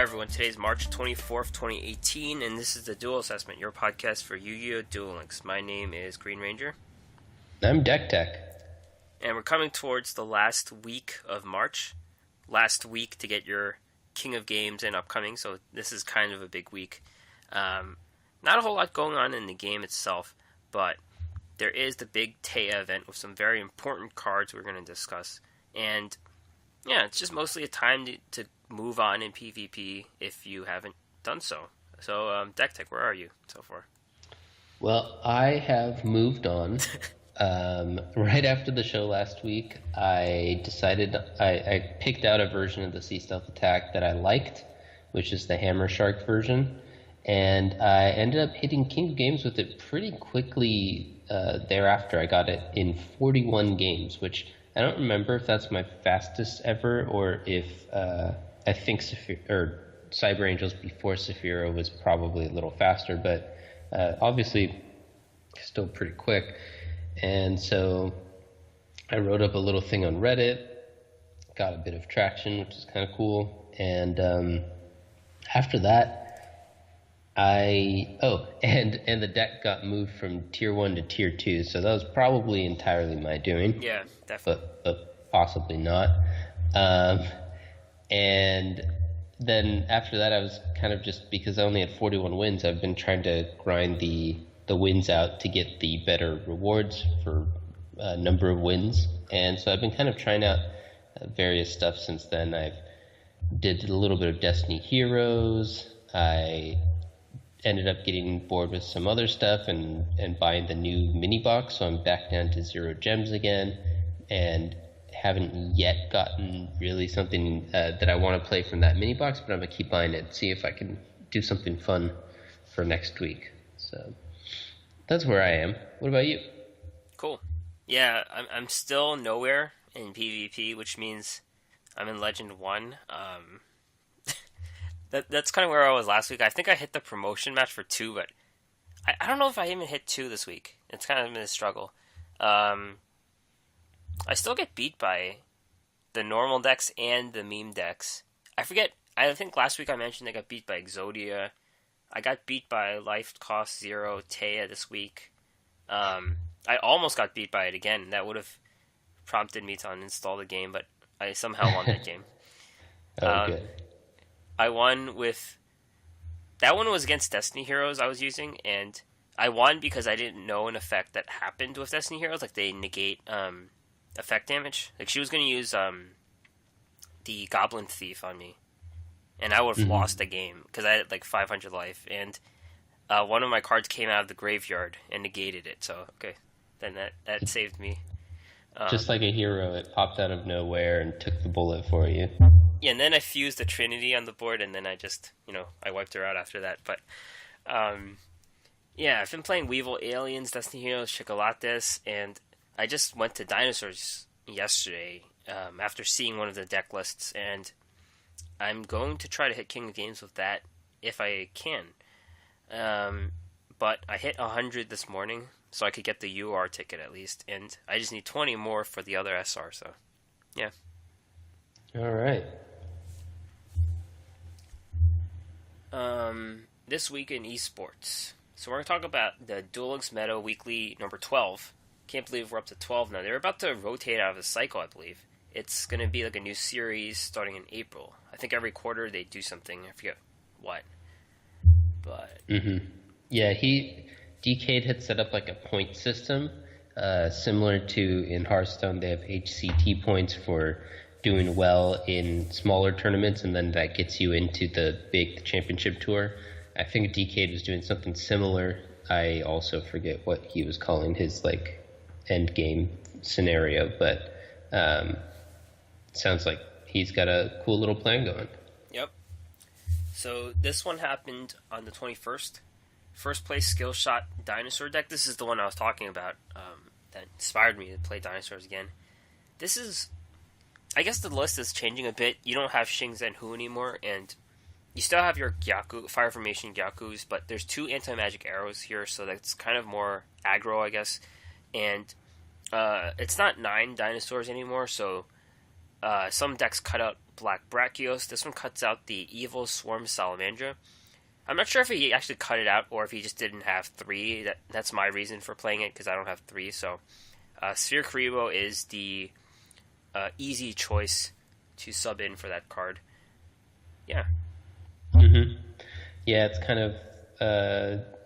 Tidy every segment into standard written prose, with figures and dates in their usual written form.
Hi everyone, today's March 24th, 2018, and this is the Duel Assessment, your podcast for Yu-Gi-Oh! Duel Links. My name is Green Ranger. I'm Deck Tech. And we're coming towards the last week of March. Last week to get your King of Games in upcoming, so this is kind of a big week. Not a whole lot going on in the game itself, but there is the big Taya event with some very important cards we're going to discuss. And yeah, it's just mostly a time to move on in PvP if you haven't done so. So, Deck Tech, where are you so far? Well, I have moved on. Right after the show last week, I decided I picked out a version of the Sea Stealth Attack that I liked, which is the Hammer Shark version, and I ended up hitting King of Games with it pretty quickly thereafter. I got it in 41 games, which I don't remember if that's my fastest ever or if I think Cyber Angels before Saphira was probably a little faster, but obviously still pretty quick. And so I wrote up a little thing on Reddit, got a bit of traction, which is kind of cool. And after that, and the deck got moved from Tier 1 to Tier 2, so that was probably entirely my doing. Yeah, definitely. But possibly not. And then after that, I was kind of just, because I only had 41 wins, I've been trying to grind the wins out to get the better rewards for number of wins. And so I've been kind of trying out various stuff since then. I've did a little bit of Destiny Heroes. I ended up getting bored with some other stuff and buying the new mini box, so I'm back down to 0 gems again, and haven't yet gotten really something that I want to play from that mini box, but I'm gonna keep buying it, see if I can do something fun for next week. So that's where I am. What about you? Cool. Yeah, I'm still nowhere in PvP, which means I'm in Legend 1. That's kind of where I was last week. I think I hit the promotion match for 2, but I don't know if I even hit 2 this week. It's kind of been a struggle. I still get beat by the normal decks and the meme decks. I forget. I think last week I mentioned I got beat by Exodia. I got beat by Life Cost 0 Taya this week. I almost got beat by it again. That would have prompted me to uninstall the game, but I somehow won that game. Good. I won with... That one was against Destiny Heroes I was using, and I won because I didn't know an effect that happened with Destiny Heroes. Like, they negate effect damage. Like, she was going to use the Goblin Thief on me, and I would have lost the game because I had like 500 life, and one of my cards came out of the graveyard and negated it. So okay, then that saved me. Just like a hero, it popped out of nowhere and took the bullet for you. Yeah, and then I fused the Trinity on the board, and then I just I wiped her out after that. But yeah, I've been playing Weevil Aliens, Destiny Heroes, Chocolates, and I just went to Dinosaurs yesterday after seeing one of the deck lists, and I'm going to try to hit King of Games with that if I can. But I hit 100 this morning, so I could get the UR ticket at least, and I just need 20 more for the other SR, so yeah. All right. This week in esports. So we're going to talk about the Duel Links Meta Weekly number 12. Can't believe we're up to 12 now. They're about to rotate out of the cycle, I believe. It's going to be like a new series starting in April. I think every quarter they do something. I forget what. But yeah, Decade had set up like a point system, similar to in Hearthstone. They have HCT points for doing well in smaller tournaments, and then that gets you into the big championship tour. I think Decade was doing something similar. I also forget what he was calling his like end game scenario, but sounds like he's got a cool little plan going. Yep. So this one happened on the 21st. First place Skill Shot Dinosaur deck. This is the one I was talking about that inspired me to play Dinosaurs again. This is... I guess the list is changing a bit. You don't have Xing Zhen Hu anymore, and you still have your Gyaku, Fire Formation Gyakus, but there's 2 anti-magic arrows here, so that's kind of more aggro, I guess. And it's not 9 dinosaurs anymore, so some decks cut out Black Brachios. This one cuts out the Evil Swarm Salamandra. I'm not sure if he actually cut it out or if he just didn't have 3. That's my reason for playing it, because I don't have 3. So Sphere Karibo is the easy choice to sub in for that card. Yeah. Mm-hmm. Yeah, it's kind of,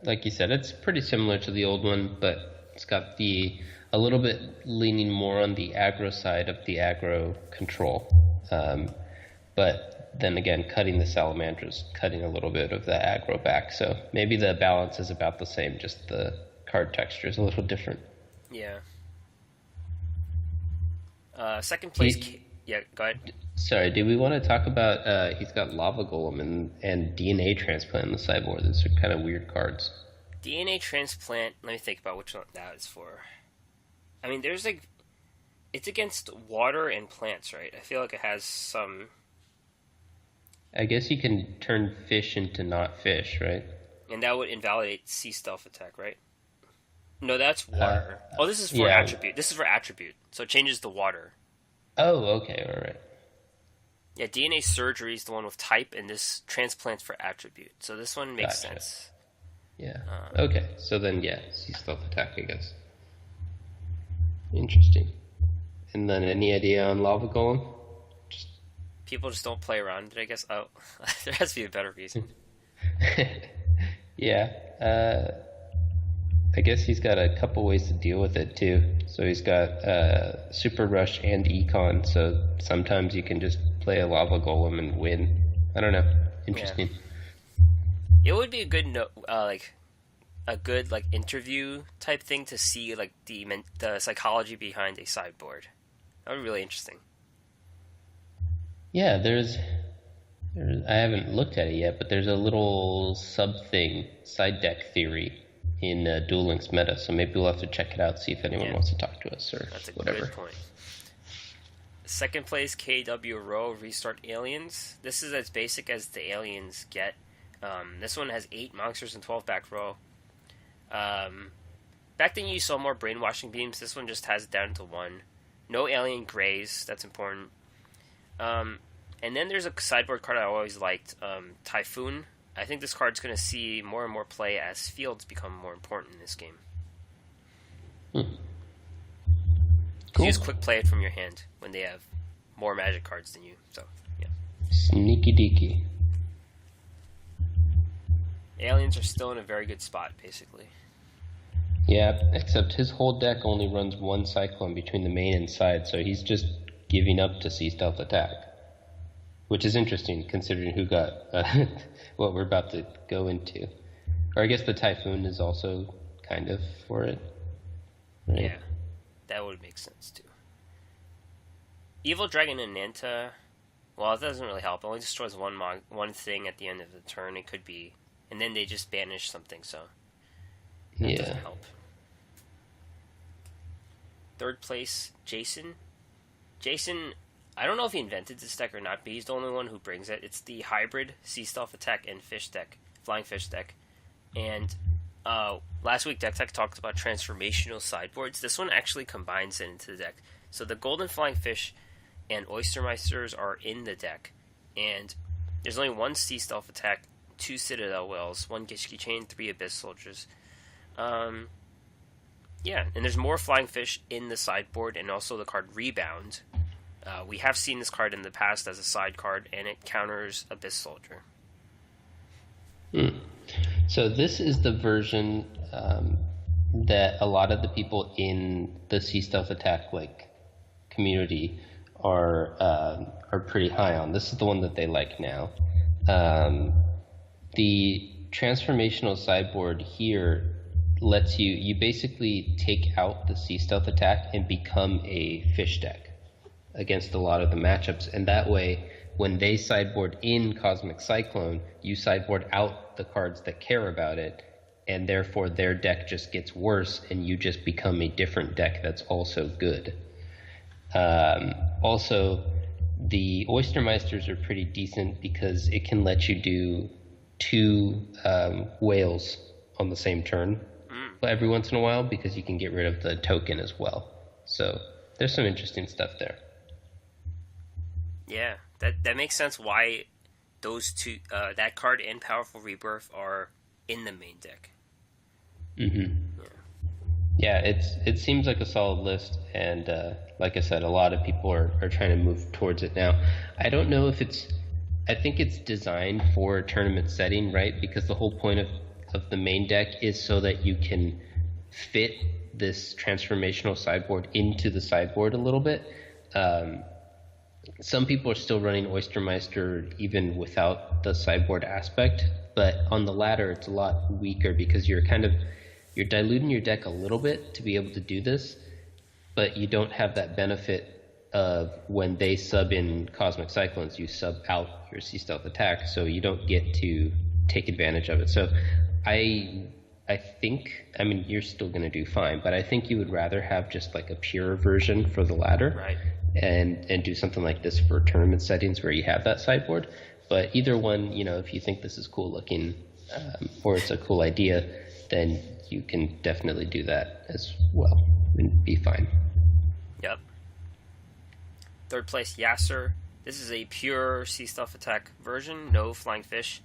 like you said, it's pretty similar to the old one, but it's got a little bit leaning more on the aggro side of the aggro control. But then again, cutting the Salamandras, cutting a little bit of the aggro back. So maybe the balance is about the same, just the card texture is a little different. Yeah. Second place... Yeah, go ahead. Sorry, do we want to talk about... he's got Lava Golem and DNA Transplant in the sideboard. Those are kind of weird cards. DNA Transplant, let me think about which one that is for. I mean, there's like... It's against water and plants, right? I feel like it has some... I guess you can turn fish into not fish, right? And that would invalidate Sea Stealth Attack, right? No, that's water. This is for attribute. This is for attribute. So it changes the water. Oh, okay, all right. Yeah, DNA Surgery is the one with type, and this transplants for attribute. So this one makes sense. Yeah. Okay, so then, Sea Stealth Attack, I guess. Interesting. And then any idea on Lava Golem? People just don't play around with it, I guess. Oh, there has to be a better reason. Yeah. I guess he's got a couple ways to deal with it, too. So he's got Super Rush and Econ, so sometimes you can just play a Lava Golem and win. I don't know. Interesting. Yeah. It would be a good interview type thing to see like the psychology behind a sideboard. That would be really interesting. Yeah, there's I haven't looked at it yet, but there's a little side deck theory in Duel Links meta, so maybe we'll have to check it out, see if anyone wants to talk to us or That's a whatever. Good point. Second place, KW Row, Restart Aliens. This is as basic as the Aliens get. This one has 8 monsters and 12 back row. Back then you saw more brainwashing beams. This one just has it down to 1. No alien grays, that's important. And then there's a sideboard card I always liked, Typhoon. I think this card's going to see more and more play as fields become more important in this game. Cool. You just quick play it from your hand when they have more magic cards than you. So, yeah. Sneaky deaky. Aliens are still in a very good spot, basically. Yeah, except his whole deck only runs 1 Cyclone between the main and side, so he's just giving up to Sea Stealth Attack. Which is interesting, considering who got what we're about to go into. Or I guess the Typhoon is also kind of for it. Right? Yeah, that would make sense, too. Evil Dragon and Nanta, well, it doesn't really help. It only destroys one thing at the end of the turn. It could be... And then they just banish something, so... That doesn't help. Third place, Jason. Jason... I don't know if he invented this deck or not, but he's the only one who brings it. It's the hybrid Sea Stealth Attack and Fish deck, Flying Fish deck. And last week, Deck Tech talked about transformational sideboards. This one actually combines it into the deck. So the Golden Flying Fish and Oystermeisters are in the deck. And there's only 1 Sea Stealth Attack, 2 Citadel Whales, 1 Gishki Chain, 3 Abyss Soldiers. Yeah, and there's more Flying Fish in the sideboard, and also the card Rebound. We have seen this card in the past as a side card, and it counters Abyss Soldier. So this is the version that a lot of the people in the Sea Stealth Attack community are pretty high on. This is the one that they like now. The transformational sideboard here lets you basically take out the Sea Stealth Attack and become a fish deck against a lot of the matchups, and that way when they sideboard in Cosmic Cyclone, you sideboard out the cards that care about it, and therefore their deck just gets worse and you just become a different deck that's also good. Also, the Oystermeisters are pretty decent because it can let you do 2 whales on the same turn every once in a while, because you can get rid of the token as well. So there's some interesting stuff there. Yeah, that makes sense why those two, that card and Powerful Rebirth, are in the main deck. Mm-hmm. Yeah, it seems like a solid list, and like I said, a lot of people are trying to move towards it now. I don't know if I think it's designed for a tournament setting, right? Because the whole point of the main deck is so that you can fit this transformational sideboard into the sideboard a little bit. Some people are still running Oystermeister even without the sideboard aspect, but on the ladder it's a lot weaker because you're diluting your deck a little bit to be able to do this, but you don't have that benefit of when they sub in Cosmic Cyclones, you sub out your Sea Stealth attack, so you don't get to take advantage of it. So I think, I mean, you're still going to do fine, but I think you would rather have just like a pure version for the ladder, right? And do something like this for tournament settings where you have that sideboard. But either one, if you think this is cool looking or it's a cool idea, then you can definitely do that as well and be fine. Yep. Third place, Yasser. This is a pure Sea Stealth attack version, no flying fish.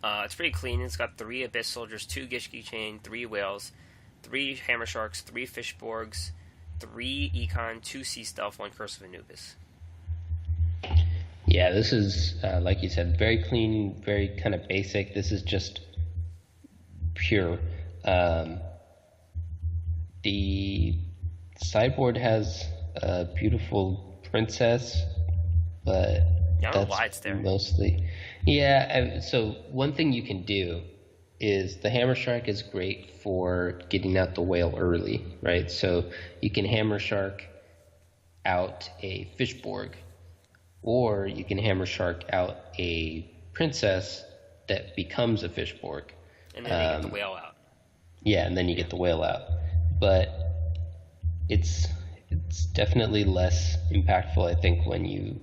It's pretty clean. It's got 3 Abyss Soldiers, 2 Gishki Chain, 3 Whales, 3 Hammer Sharks, 3 Fishborgs, 3 Econ, 2 Sea Stealth, 1 Curse of Anubis. Yeah, this is, like you said, very clean, very kind of basic. This is just pure. The sideboard has a beautiful princess, but I don't know why it's there. Mostly. Yeah, so one thing you can do is the Hammer Shark is great for getting out the whale early, right? So you can Hammer Shark out a Fishborg, or you can Hammer Shark out a princess that becomes a Fishborg. And then you get the whale out. Yeah, and then you get the whale out. But it's definitely less impactful, I think, when you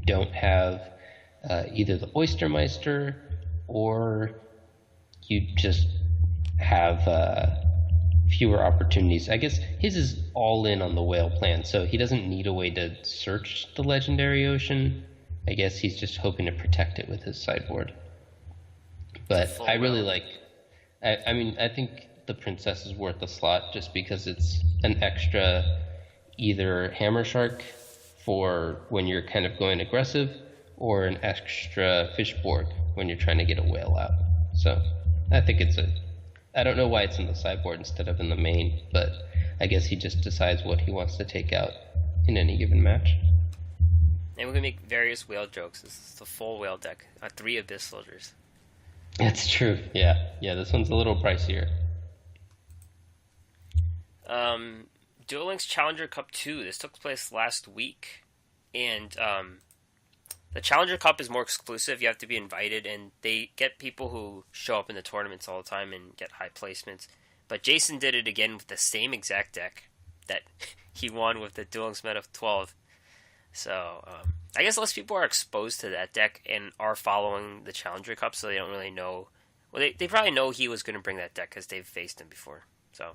don't have either the Oystermeister or you just have fewer opportunities. I guess his is all in on the whale plan, so he doesn't need a way to search the legendary ocean. I guess he's just hoping to protect it with his sideboard. But I really like... I mean, I think the princess is worth a slot just because it's an extra either Hammer Shark for when you're kind of going aggressive or an extra Fishborg when you're trying to get a whale out. So I think I don't know why it's in the sideboard instead of in the main, but I guess he just decides what he wants to take out in any given match. And we can make various whale jokes. This is the full whale deck. 3 Abyss Soldiers. That's true. Yeah, this one's a little pricier. Duel Links Challenger Cup 2. This took place last week, and the Challenger Cup is more exclusive. You have to be invited, and they get people who show up in the tournaments all the time and get high placements. But Jason did it again with the same exact deck that he won with the Duel Links Meta 12. So I guess less people are exposed to that deck and are following the Challenger Cup, so they don't really know. Well, they probably know he was going to bring that deck because they've faced him before. So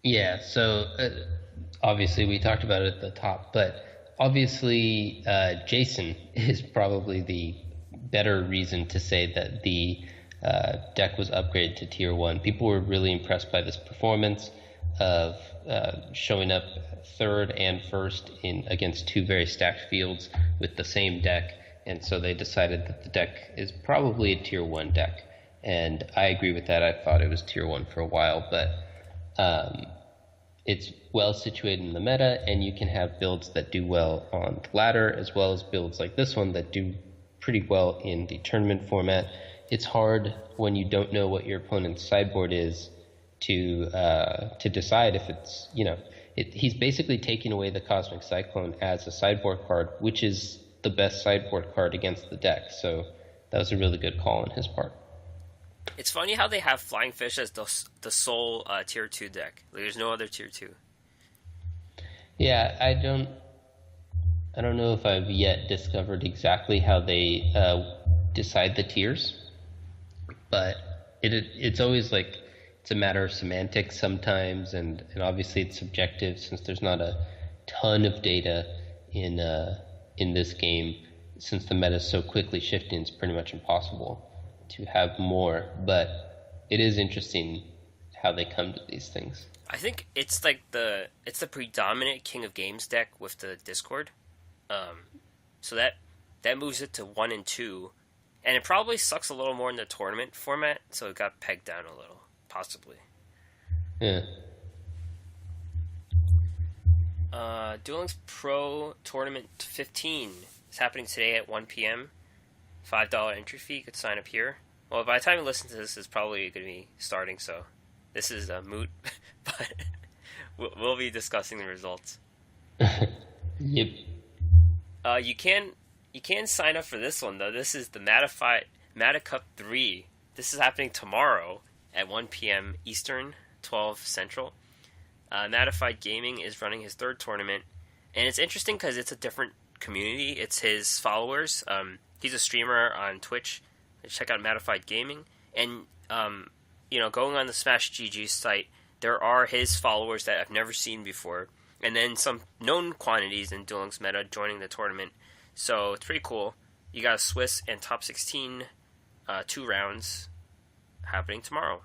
yeah, so obviously we talked about it at the top, but obviously Jason is probably the better reason to say that the deck was upgraded to Tier 1. People were really impressed by this performance of showing up third and first against 2 very stacked fields with the same deck, and so they decided that the deck is probably a Tier 1 deck, and I agree with that. I thought it was Tier 1 for a while, but it's well situated in the meta, and you can have builds that do well on the ladder as well as builds like this one that do pretty well in the tournament format. It's hard when you don't know what your opponent's sideboard is to decide if it's, he's basically taking away the Cosmic Cyclone as a sideboard card, which is the best sideboard card against the deck. So that was a really good call on his part. it's funny how they have Flying Fish as the sole Tier 2 deck. Like, there's no other Tier 2. Yeah, I don't know if I've yet discovered exactly how they decide the tiers, but it's always like it's a matter of semantics sometimes, and obviously it's subjective since there's not a ton of data in in this game, since the meta is so quickly shifting, it's pretty much impossible to have more. But it is interesting how they come to these things. I think it's like the predominant King of Games deck with the Discord, so that moves it to 1 and 2, and it probably sucks a little more in the tournament format, so it got pegged down a little, possibly. Yeah. Duel Links Pro Tournament 15 is happening today at 1 p.m. $5 entry fee. You could sign up here. Well, by the time you listen to this, it's probably going to be starting, so this is a moot, but we'll be discussing the results. Yep. You can sign up for this one, though. This is the Mata Cup 3. This is happening tomorrow at 1 p.m. Eastern, 12 Central. Matified Gaming is running his third tournament, and it's interesting because it's a different community. It's his followers. He's a streamer on Twitch. Check out Matified Gaming, and going on the Smash GG site, there are his followers that I've never seen before, and then some known quantities in Duel Links meta joining the tournament. So it's pretty cool. You got a Swiss and top 16, 2 rounds happening tomorrow.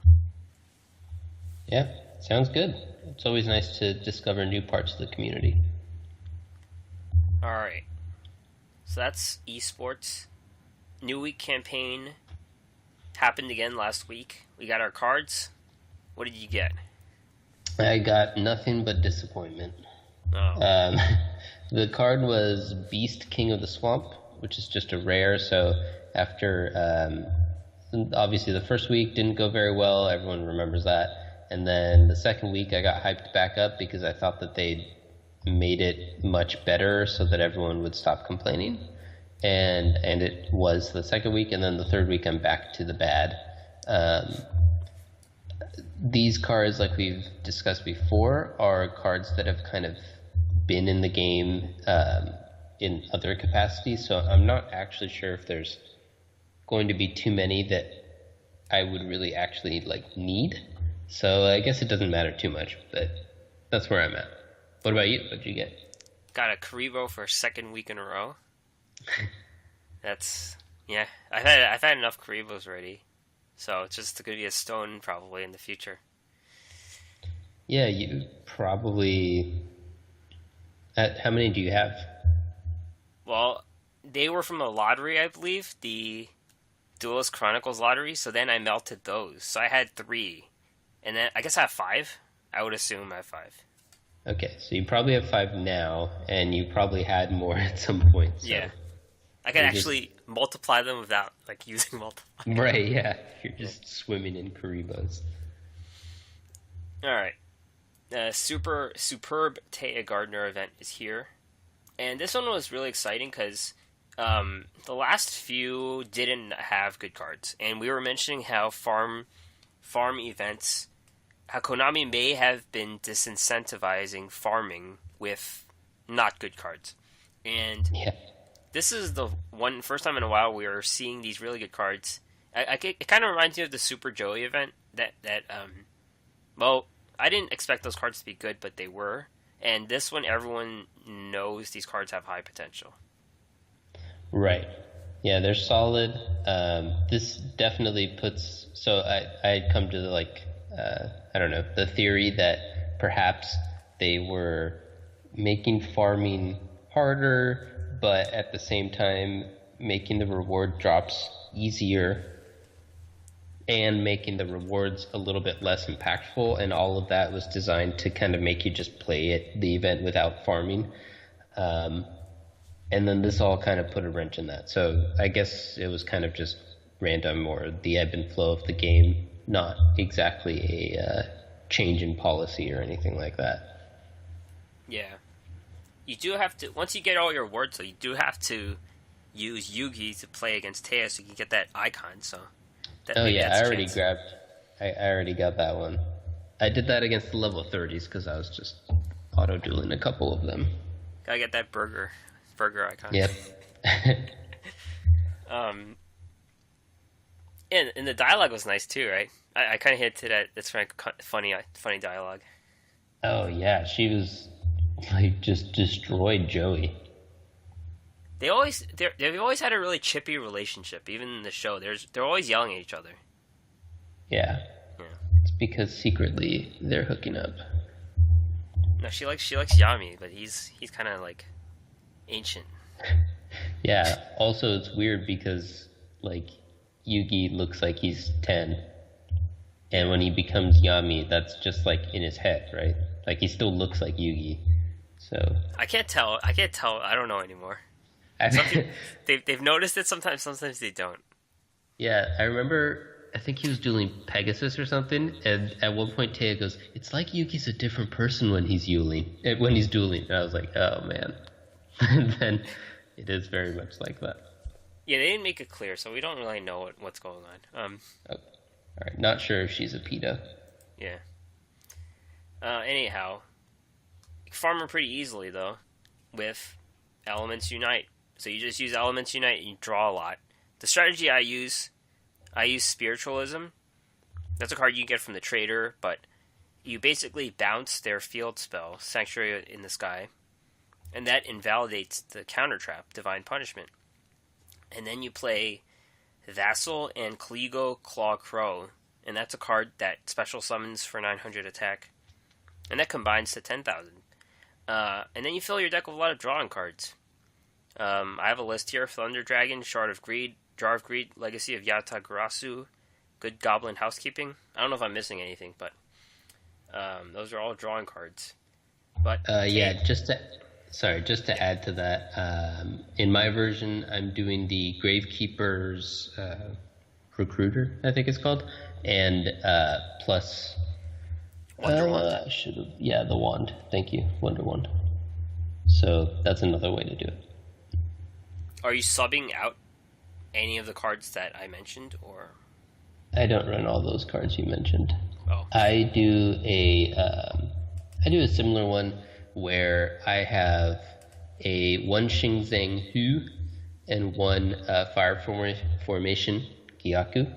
Yeah, sounds good. It's always nice to discover new parts of the community. Alright. So that's esports. New Week campaign happened again last week. We got our cards. What did you get? I got nothing but disappointment. Oh. The card was Beast King of the Swamp, which is just a rare. So after, obviously the first week didn't go very well. Everyone remembers that. And then the second week I got hyped back up because I thought that they'd made it much better so that everyone would stop complaining. And it was the second week, and then the third week I'm back to the bad. These cards, like we've discussed before, are cards that have kind of been in the game in other capacities, so I'm not actually sure if there's going to be too many that I would really actually need. So I guess it doesn't matter too much, but that's where I'm at. What about you? What'd you get? Got a Karibo for a second week in a row. I've had enough Karibos already, so it's just going to be a stone probably in the future. Yeah, you probably. How many do you have? Well, they were from the lottery, I believe, the Duelist Chronicles lottery. So then I melted those. So I had 3, and then I guess I have 5. I would assume I have 5. Okay, so you probably have 5 now, and you probably had more at some point. So. Yeah. I can actually multiply them without using multiplier. Right, yeah. You're just swimming in Karibos. Alright. Superb Taya Gardner event is here. And this one was really exciting because the last few didn't have good cards. And we were mentioning how farm events, how Konami may have been disincentivizing farming with not good cards. And yeah. This is the first time in a while we are seeing these really good cards. It kind of reminds me of the Super Joey event well, I didn't expect those cards to be good, but they were. And this one, everyone knows these cards have high potential. Right. Yeah, they're solid. This definitely puts... So I'd come to the theory that perhaps they were making farming harder, but at the same time making the reward drops easier and making the rewards a little bit less impactful, and all of that was designed to kind of make you just play the event without farming. And then this all kind of put a wrench in that. So I guess it was kind of just random, or the ebb and flow of the game, not exactly a change in policy or anything like that. Yeah. You do have to, once you get all your rewards, so you do have to use Yugi to play against Taya so you can get that icon, so... I already got that one. I did that against the level 30s because I was just auto-dueling a couple of them. Gotta get that burger icon. Yep. And the dialogue was nice too, right? I kind of hit to that. That's funny dialogue. Oh yeah, she was just destroyed Joey. they've always had a really chippy relationship. Even in the show, they're always yelling at each other. Yeah. Yeah. It's because secretly they're hooking up. No, she likes Yami, but he's kind of like ancient. Yeah. Also, it's weird because like Yugi looks like he's 10, and when he becomes Yami, that's just like in his head, right? Like he still looks like Yugi. So I can't tell. I don't know anymore. They've noticed it sometimes. Sometimes they don't. Yeah, I remember. I think he was dueling Pegasus or something, and at one point Taya goes, "It's like Yuki's a different person when he's dueling." And I was like, "Oh man." And then it is very much like that. Yeah, they didn't make it clear, so we don't really know what's going on. Oh, all right, not sure if she's a PETA. Yeah. Anyhow, you can farm her pretty easily though, with Elements Unite. So you just use Elements Unite and you draw a lot. The strategy I use Spiritualism. That's a card you can get from the trader, but you basically bounce their field spell, Sanctuary in the Sky, and that invalidates the counter trap, Divine Punishment. And then you play Vassal and Kligo Claw Crow, and that's a card that special summons for 900 attack, and that combines to 10,000. And then you fill your deck with a lot of drawing cards. I have a list here: Thunder Dragon, Shard of Greed, Jar of Greed, Legacy of Yatagarasu, Good Goblin Housekeeping. I don't know if I'm missing anything, but those are all drawing cards. But yeah, just to add to that, in my version, I'm doing the Gravekeeper's Recruiter, I think it's called, and plus Wonder Wand. The wand. Thank you, Wonder Wand. So that's another way to do it. Are you subbing out any of the cards that I mentioned, or? I don't run all those cards you mentioned. Oh. I do a similar one where I have one Xingzang Hu and one Fire Formation Gyaku.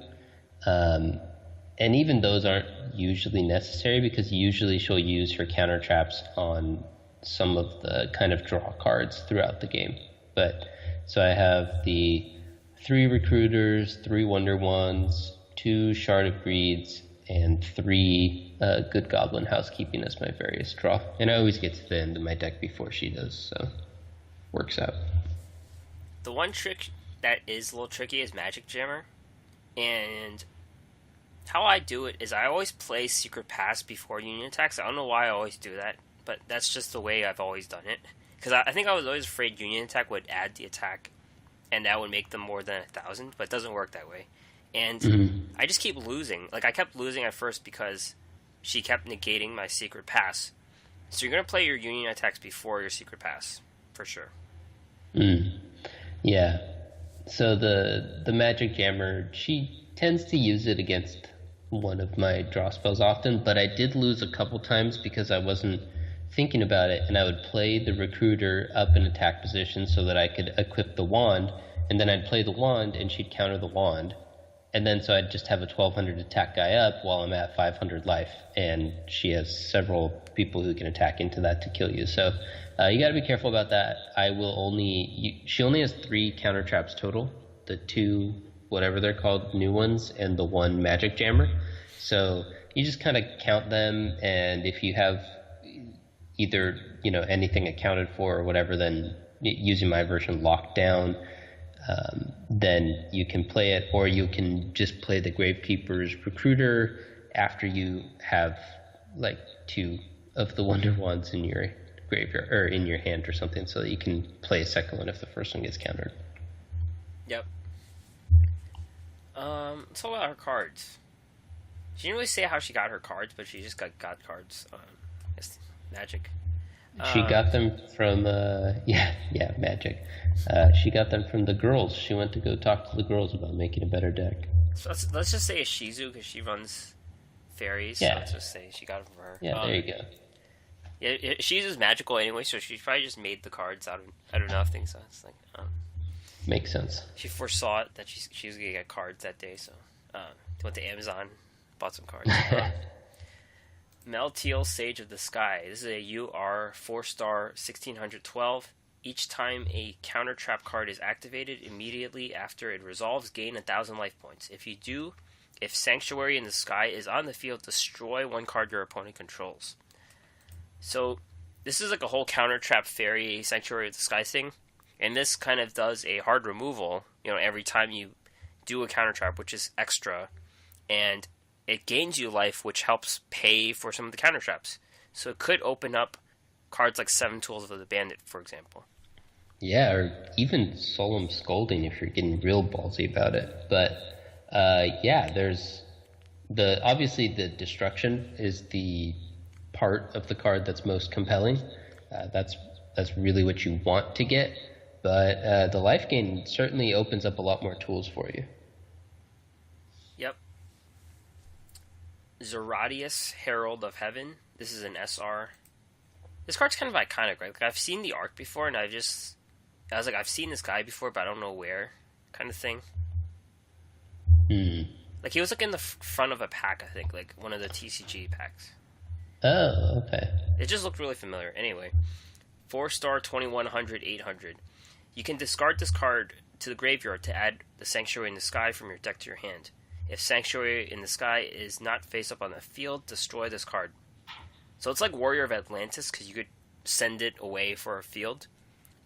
And even those aren't usually necessary because usually she'll use her counter traps on some of the kind of draw cards throughout the game. But so I have the 3 Recruiters, 3 Wonder Wands, 2 Shard of Greeds, and 3 Good Goblin Housekeeping as my various draw. And I always get to the end of my deck before she does, so works out. The one trick that is a little tricky is Magic Jammer, and how I do it is I always play Secret Pass before Union Attacks. I don't know why I always do that, but that's just the way I've always done it. Because I think I was always afraid Union Attack would add the attack, and that would make them more than 1,000, but it doesn't work that way. And I just keep losing. Like, I kept losing at first because she kept negating my Secret Pass. So you're going to play your Union Attacks before your Secret Pass, for sure. Yeah. So the Magic Jammer, she tends to use it against one of my draw spells often, but I did lose a couple times because I wasn't thinking about it, and I would play the Recruiter up in attack position so that I could equip the wand, and then I'd play the wand and she'd counter the wand, and then so I'd just have a 1,200 attack guy up while I'm at 500 life, and she has several people who can attack into that to kill you. So you got to be careful about that. She only has 3 counter traps total, the 2 whatever they're called new ones and the 1 Magic Jammer. So you just kind of count them, and if you have either anything accounted for or whatever, then using my version locked down, then you can play it, or you can just play the Gravekeeper's Recruiter after you have like 2 of the Wonder Wands in your graveyard or in your hand or something, so that you can play a second one if the first one gets countered. Yep. Let's talk about her cards. She didn't really say how she got her cards, but she just got cards. It's Magic. She got them from Magic. She got them from the girls. She went to go talk to the girls about making a better deck. So let's just say it's Shizu because she runs fairies. Yeah. So let's just say she got them from her. Yeah, there you go. Yeah, Shizu's magical anyway, so she probably just made the cards out of nothing. So it's like makes sense. She foresaw it that she was gonna get cards that day, so went to Amazon, bought some cards. Melteal Sage of the Sky. This is a UR 4-star 1612. Each time a counter trap card is activated, immediately after it resolves, gain 1,000 life points. If Sanctuary in the Sky is on the field, destroy one card your opponent controls. So this is like a whole counter trap fairy Sanctuary of the Sky thing, and this kind of does a hard removal, every time you do a counter trap, which is extra, and it gains you life, which helps pay for some of the counter traps. So it could open up cards like 7 Tools of the Bandit, for example. Yeah, or even Solemn Scolding if you're getting real ballsy about it. But there's obviously the destruction is the part of the card that's most compelling. That's really what you want to get. But the life gain certainly opens up a lot more tools for you. Yep. Zeradius, Herald of Heaven. This is an SR. This card's kind of iconic, right? Like, I've seen the art before, and I was like, I've seen this guy before, but I don't know where, kind of thing. Like, he was like in the front of a pack, I think, like one of the TCG packs. Oh, okay. It just looked really familiar. Anyway, 4-star, 2100, 800. You can discard this card to the graveyard to add the Sanctuary in the Sky from your deck to your hand. If Sanctuary in the Sky is not face up on the field, destroy this card. So it's like Warrior of Atlantis, because you could send it away for a field.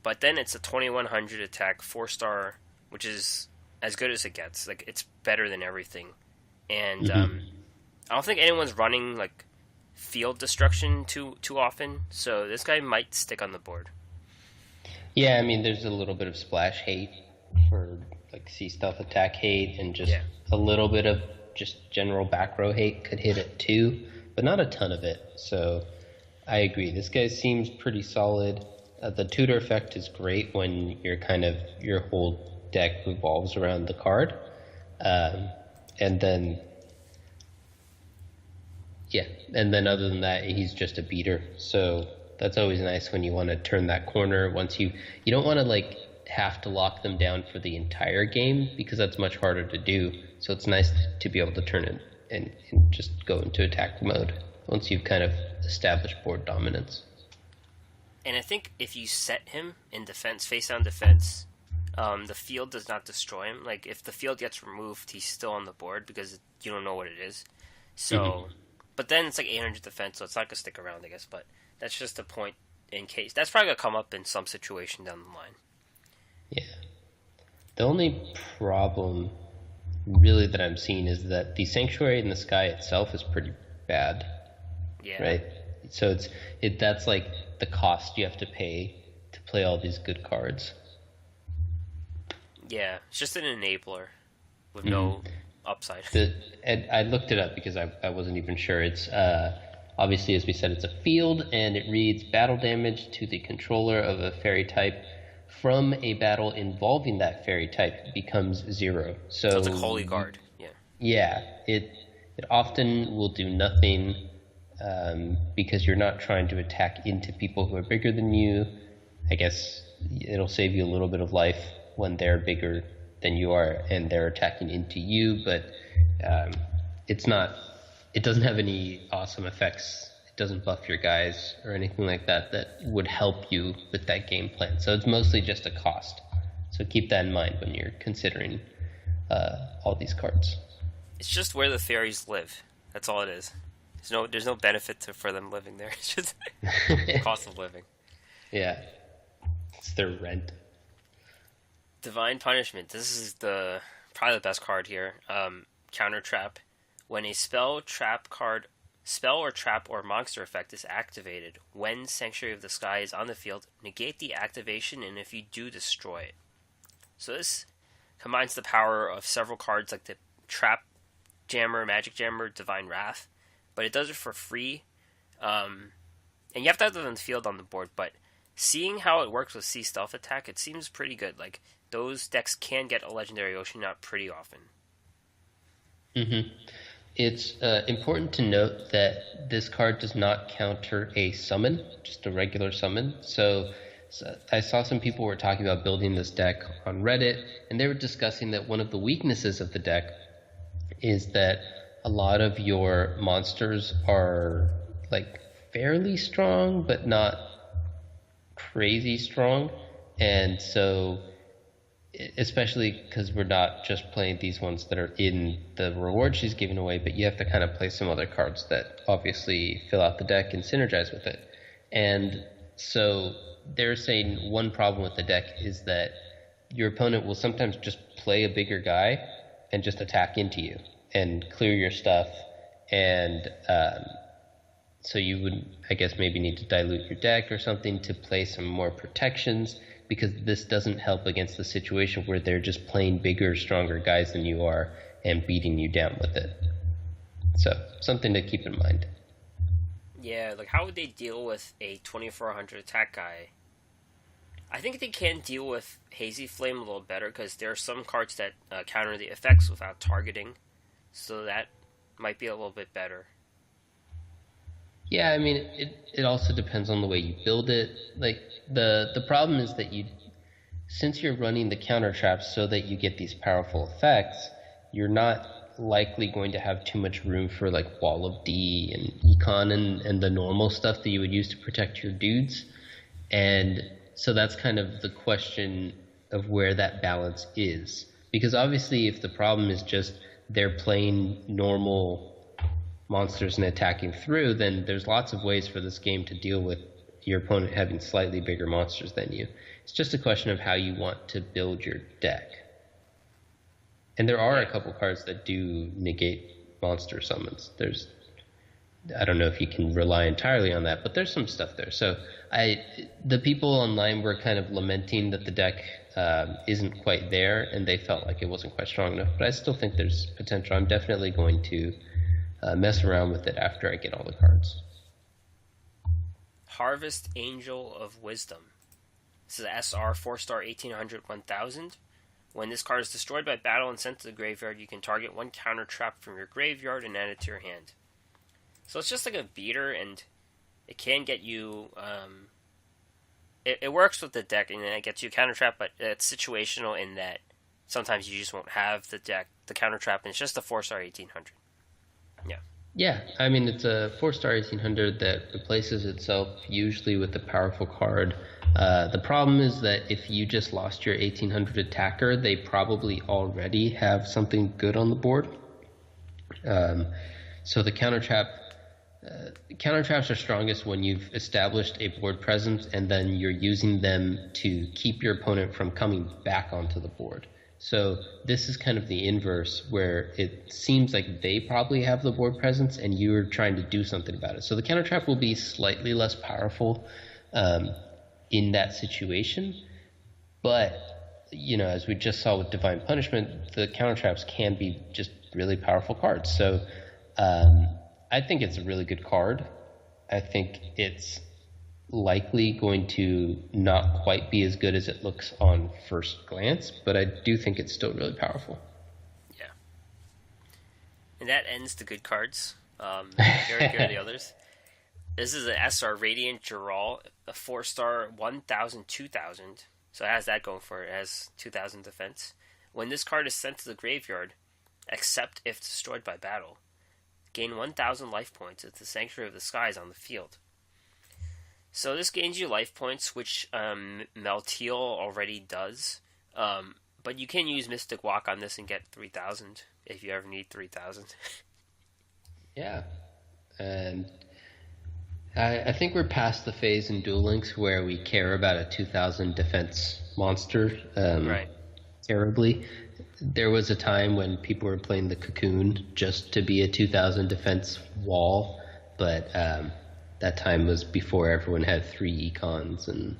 But then it's a 2100 attack, 4-star, which is as good as it gets. Like, it's better than everything. And I don't think anyone's running like field destruction too often, so this guy might stick on the board. Yeah, I mean, there's a little bit of splash hate for like sea stealth attack hate, and just a little bit of just general back row hate could hit it too, but not a ton of it. So I agree. This guy seems pretty solid. The tutor effect is great when your whole deck revolves around the card. And then other than that, he's just a beater. So that's always nice when you want to turn that corner. Once you don't want to like have to lock them down for the entire game, because that's much harder to do. So it's nice to be able to turn it and just go into attack mode once you've kind of established board dominance. And I think if you set him in defense, face down defense, the field does not destroy him. Like, if the field gets removed, he's still on the board because you don't know what it is. So, but then it's like 800 defense, so it's not going to stick around, I guess. But that's just a point in case. That's probably going to come up in some situation down the line. Yeah. The only problem really that I'm seeing is that the Sanctuary in the Sky itself is pretty bad. Yeah. Right? So that's like the cost you have to pay to play all these good cards. Yeah, it's just an enabler with no upside. And I looked it up because I wasn't even sure. It's obviously, as we said, it's a field, and it reads battle damage to the controller of a fairy type from a battle involving that fairy type becomes 0. So it's like Holy Guard. Yeah. Yeah, it often will do nothing because you're not trying to attack into people who are bigger than you. I guess it'll save you a little bit of life when they're bigger than you are and they're attacking into you, but it doesn't have any awesome effects. It doesn't buff your guys or anything like that would help you with that game plan. So it's mostly just a cost. So keep that in mind when you're considering all these cards. It's just where the fairies live. That's all it is. There's no benefit for them living there. It's just the cost of living. Yeah. It's their rent. Divine Punishment. This is probably the best card here. Counter Trap. When a spell, or trap, or monster effect is activated, when Sanctuary of the Sky is on the field, negate the activation, and if you do, destroy it. So this combines the power of several cards like the Trap Jammer, Magic Jammer, Divine Wrath, but it does it for free. And you have to have it on the field on the board, but seeing how it works with Sea Stealth Attack, it seems pretty good. Like, those decks can get a Legendary Ocean out pretty often. It's important to note that this card does not counter a summon, just a regular summon. So I saw some people were talking about building this deck on Reddit, and they were discussing that one of the weaknesses of the deck is that a lot of your monsters are like fairly strong, but not crazy strong. And so, especially because we're not just playing these ones that are in the reward she's giving away, but you have to kind of play some other cards that obviously fill out the deck and synergize with it. And so they're saying one problem with the deck is that your opponent will sometimes just play a bigger guy and just attack into you and clear your stuff. And so you would, I guess, maybe need to dilute your deck or something to play some more protections, because this doesn't help against the situation where they're just playing bigger, stronger guys than you are and beating you down with it. So, something to keep in mind. Yeah, like how would they deal with a 2400 attack guy? I think they can deal with Hazy Flame a little better, because there are some cards that counter the effects without targeting, so that might be a little bit better. Yeah, I mean, it also depends on the way you build it. Like, the problem is that since you're running the counter traps so that you get these powerful effects, you're not likely going to have too much room for like Wall of D and Econ and the normal stuff that you would use to protect your dudes. And so that's kind of the question of where that balance is. Because obviously if the problem is just they're playing normal monsters and attacking through, then there's lots of ways for this game to deal with your opponent having slightly bigger monsters than you. It's just a question of how you want to build your deck. And there are a couple cards that do negate monster summons. I don't know if you can rely entirely on that, but there's some stuff there. So the people online were kind of lamenting that the deck isn't quite there, and they felt like it wasn't quite strong enough. But I still think there's potential. I'm definitely going to mess around with it after I get all the cards. Harvest Angel of Wisdom. This is a SR 4-star 1800 1000. When this card is destroyed by battle and sent to the graveyard, you can target one counter trap from your graveyard and add it to your hand. So it's just like a beater, and it can get you... It works with the deck, and it gets you a counter trap, but it's situational in that sometimes you just won't have the counter trap, and it's just a 4-star 1800. Yeah. Yeah, I mean, it's a 4-star 1800 that replaces itself usually with a powerful card. The problem is that if you just lost your 1800 attacker, they probably already have something good on the board. So the counter traps are strongest when you've established a board presence and then you're using them to keep your opponent from coming back onto the board. So this is kind of the inverse, where it seems like they probably have the board presence and you're trying to do something about it. So the counter trap will be slightly less powerful in that situation. But, as we just saw with Divine Punishment, the counter traps can be just really powerful cards. So I think it's a really good card. I think it's likely going to not quite be as good as it looks on first glance, but I do think it's still really powerful. Yeah. And that ends the good cards. Here are the others. This is an SR Radiant Giral, a 4-star 1000 2000. So it has that going for it. It has 2000 defense. When this card is sent to the graveyard, except if destroyed by battle, gain 1000 life points at the Sanctuary of the Skies on the field. So this gains you life points, which Melteal already does. But you can use Mystic Walk on this and get 3000 if you ever need 3000. Yeah. And I think we're past the phase in Duel Links where we care about a 2000 defense monster Right. terribly. There was a time when people were playing the Cocoon just to be a 2000 defense wall, but that time was before everyone had 3 econs, and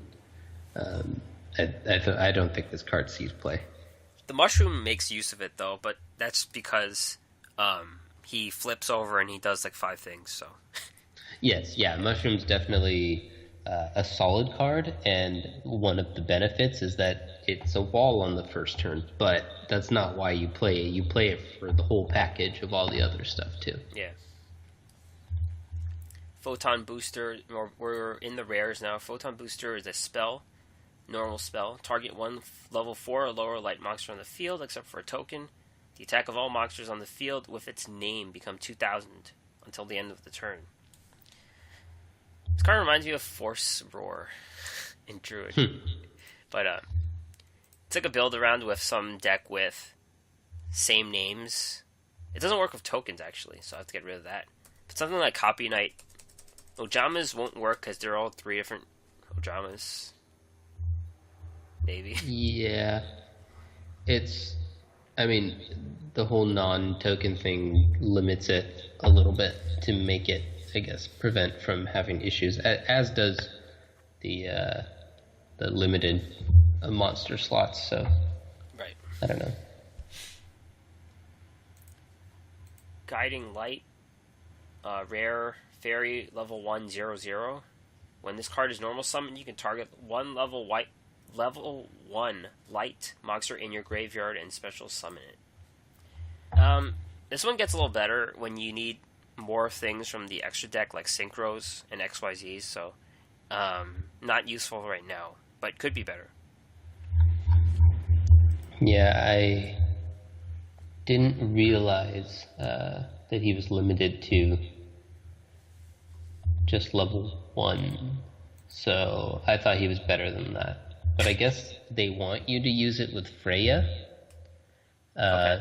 I don't think this card sees play. The Mushroom makes use of it, though, but that's because he flips over and he does like 5 things, so... Yes, yeah, Mushroom's definitely a solid card, and one of the benefits is that it's a wall on the first turn, but that's not why you play it. You play it for the whole package of all the other stuff, too. Yeah. Photon Booster, we're in the rares now. Photon Booster is a spell, normal spell. Target one level 4 or lower light monster on the field, except for a token. The attack of all monsters on the field with its name become 2000 until the end of the turn. This card reminds me of Force Roar in Druid. But it's like a build around with some deck with same names. It doesn't work with tokens actually, so I have to get rid of that. But something like Copy Knight, Ojamas won't work because they're all 3 different Ojamas. Maybe. Yeah, I mean, the whole non-token thing limits it a little bit to make it, I guess, prevent from having issues, as does the limited monster slots. So, Right. I don't know. Guiding Light, rare fairy level 1/0/0. When this card is normal summon, you can target one level 1 light monster in your graveyard and special summon it. This one gets a little better when you need more things from the extra deck like Synchros and XYZs, so not useful right now, but could be better. Yeah, I didn't realize that he was limited to just level 1, so I thought he was better than that. But I guess they want you to use it with Freya,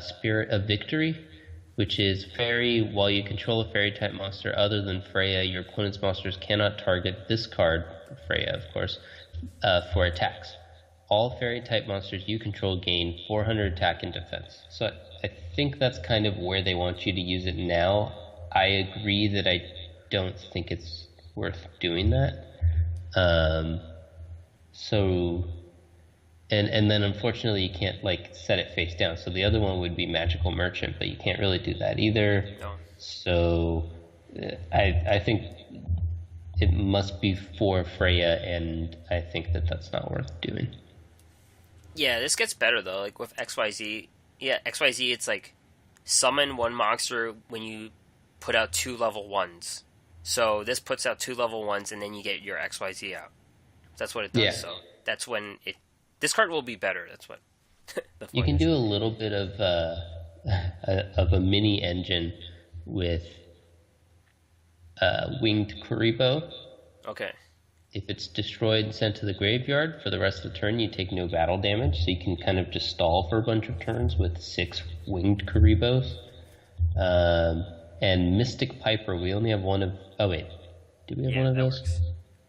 Spirit of Victory, which is fairy. While you control a fairy type monster other than Freya, your opponent's monsters cannot target this card, Freya of course, for attacks. All fairy type monsters you control gain 400 attack and defense. So I think that's kind of where they want you to use it now. I agree that I don't think it's worth doing that. And then unfortunately you can't like set it face down. So the other one would be Magical Merchant, but you can't really do that either. No. So I think it must be for Freya, and I think that that's not worth doing. Yeah, this gets better though. Like with XYZ, XYZ, it's like summon one monster when you put out 2 level 1s. So this puts out 2 level 1s, and then you get your XYZ out. That's what it does. Yeah. So that's when this card will be better. That's what. You can do a little bit of a mini engine with Winged Kuriboh. Okay. If it's destroyed and sent to the graveyard, for the rest of the turn you take no battle damage, so you can kind of just stall for a bunch of turns with 6 Winged Kuribohs. And Mystic Piper, we only have one of... Oh wait, do we have one of those? Works.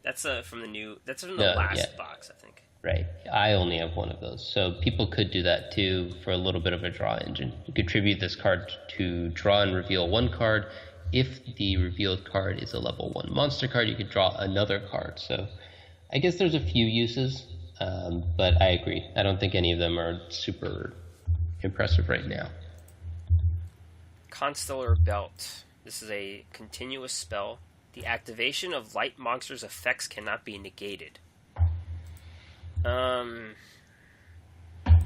That's from the last box, I think. Right. I only have one of those. So people could do that too for a little bit of a draw engine. You could tribute this card to draw and reveal one card. If the revealed card is a level 1 monster card, you could draw another card. So I guess there's a few uses, but I agree. I don't think any of them are super impressive right now. Constellar Belt. This is a continuous spell. The activation of light monsters' effects cannot be negated.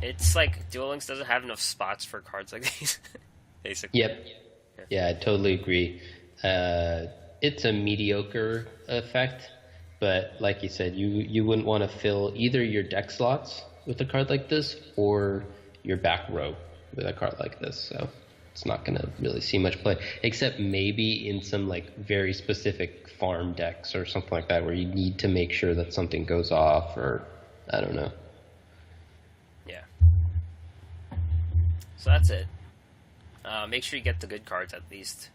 It's like Duel Links doesn't have enough spots for cards like these, basically. Yep. Yeah, I totally agree. It's a mediocre effect, but like you said, you wouldn't want to fill either your deck slots with a card like this or your back row with a card like this. So it's not going to really see much play, except maybe in some like very specific farm decks or something like that where you need to make sure that something goes off, or I don't know. Yeah. So that's it. Make sure you get the good cards at least.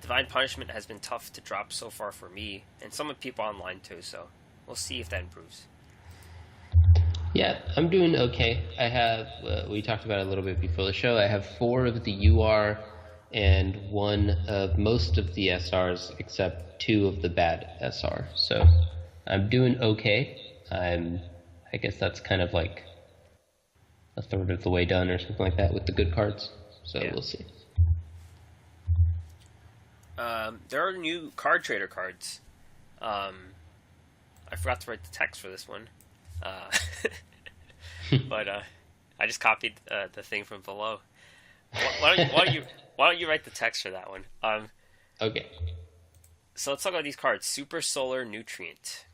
Divine Punishment has been tough to drop so far for me, and some of people online too, so we'll see if that improves. Yeah, I'm doing okay. I have, we talked about it a little bit before the show, I have 4 of the UR and 1 of most of the SRs except 2 of the bad SR. So I'm doing okay. I guess that's kind of like a third of the way done or something like that with the good cards. So yeah. We'll see. There are new card trader cards. I forgot to write the text for this one. But I just copied the thing from below. Why don't you write the text for that one? Okay. So let's talk about these cards. Super Solar Nutrient.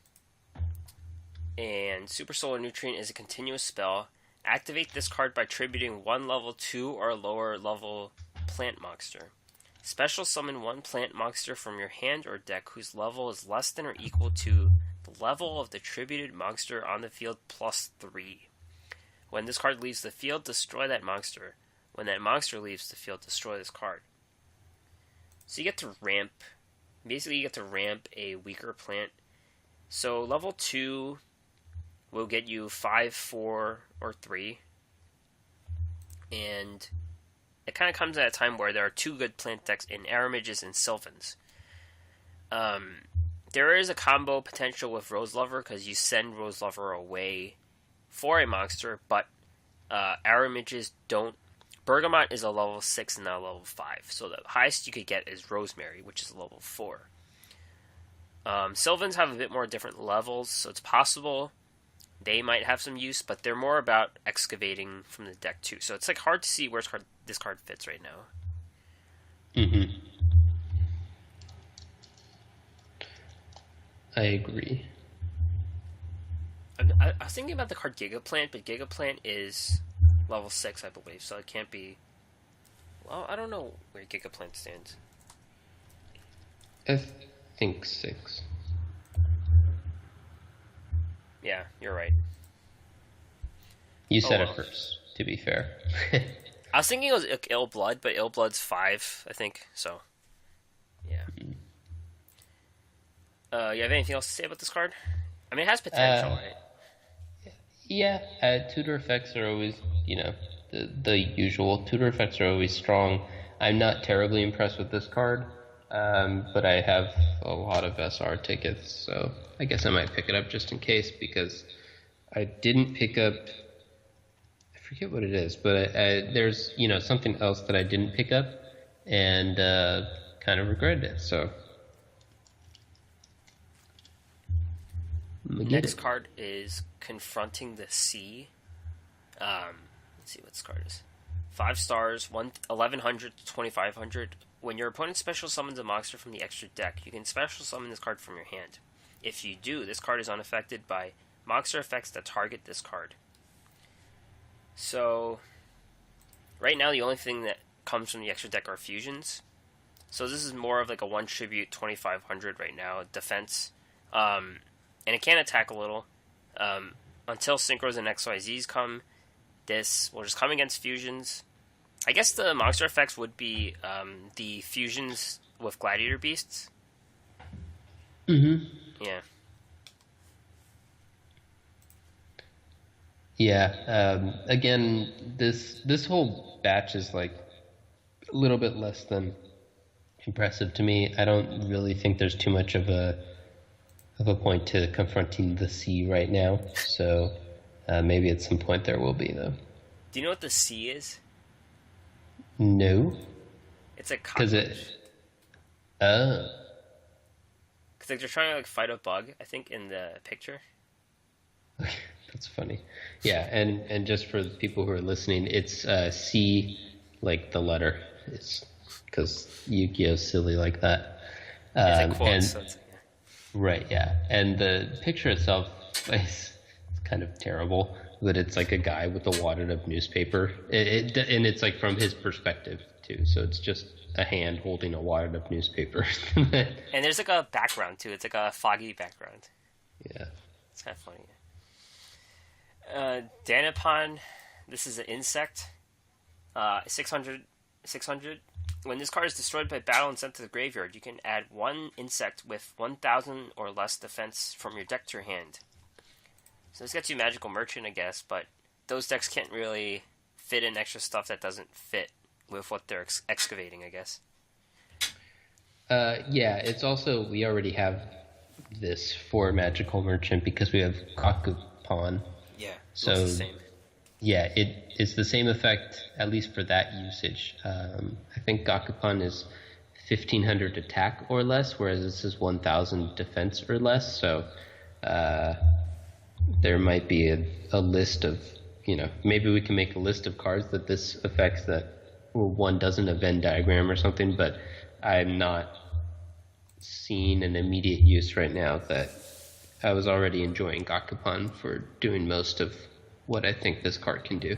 And Super Solar Nutrient is a continuous spell. Activate this card by tributing 1 level 2 or lower level plant monster. Special summon 1 plant monster from your hand or deck whose level is less than or equal to The level of the attributed monster on the field +3. When this card leaves the field, destroy that monster. When that monster leaves the field, destroy this card. So you get to ramp. Basically, you get to ramp a weaker plant. So level 2 will get you 5, 4, or 3. And it kind of comes at a time where there are 2 good plant decks in Aramages and Sylvans. There is a combo potential with Rose Lover because you send Rose Lover away for a monster, but Aramages don't. Bergamot is a level 6 and not a level 5, so the highest you could get is Rosemary, which is a level 4. Sylvans have a bit more different levels, so it's possible they might have some use, but they're more about excavating from the deck too. So it's like hard to see where this card fits right now. Mm-hmm. I agree. I was thinking about the card Gigaplant, but Gigaplant is level 6, I believe, so it can't be... Well, I don't know where Gigaplant stands. I think 6. Yeah, you're right. You said it first, to be fair. I was thinking it was Ill Blood, but Ill Blood's 5, I think, so... Yeah. You have anything else to say about this card? I mean, it has potential, right? Yeah, tutor effects are always, the usual. Tutor effects are always strong. I'm not terribly impressed with this card, but I have a lot of SR tickets, so I guess I might pick it up just in case, because I didn't pick up... I forget what it is, but there's, something else that I didn't pick up, and kind of regretted it, so... Next card is Confronting the Sea. Let's see what this card is. 5 stars, 1100 to 2500. When your opponent special summons a monster from the extra deck, you can special summon this card from your hand. If you do, this card is unaffected by monster effects that target this card. So, right now the only thing that comes from the extra deck are fusions. So this is more of like a 1 tribute 2500 right now, defense. And it can attack a little. Until Synchros and XYZs come, this will just come against fusions. I guess the monster effects would be the fusions with Gladiator Beasts. Mm-hmm. Yeah. Yeah. Again, this whole batch is like a little bit less than impressive to me. I don't really think there's too much of a point to Confronting the Sea right now, so maybe at some point there will be, though. Do you know what the sea is? No. It's a cockroach. Because they're trying to fight a bug, I think, in the picture. That's funny. Yeah, and just for the people who are listening, it's C, like the letter. It's because Yu-Gi-Oh's silly like that. It's a quote, so it's... Right, yeah. And the picture itself is kind of terrible, but it's like a guy with a wadded up newspaper. And it's like from his perspective, too. So it's just a hand holding a wadded up newspaper. And there's like a background, too. It's like a foggy background. Yeah. It's kind of funny. Danapon, this is an insect. 600. When this card is destroyed by battle and sent to the graveyard, you can add 1 insect with 1000 or less defense from your deck to your hand. So this gets you Magical Merchant, I guess, but those decks can't really fit in extra stuff that doesn't fit with what they're excavating, I guess. Yeah, it's also, we already have this for Magical Merchant because we have Gakupon. Yeah, so it's the same. Yeah, it is the same effect, at least for that usage. I think Gakupon is 1500 attack or less, whereas this is 1000 defense or less. So there might be a list of, maybe we can make a list of cards that this affects that, or one doesn't, a Venn diagram or something, but I'm not seeing an immediate use right now that I was already enjoying Gakupon for doing most of what I think this card can do.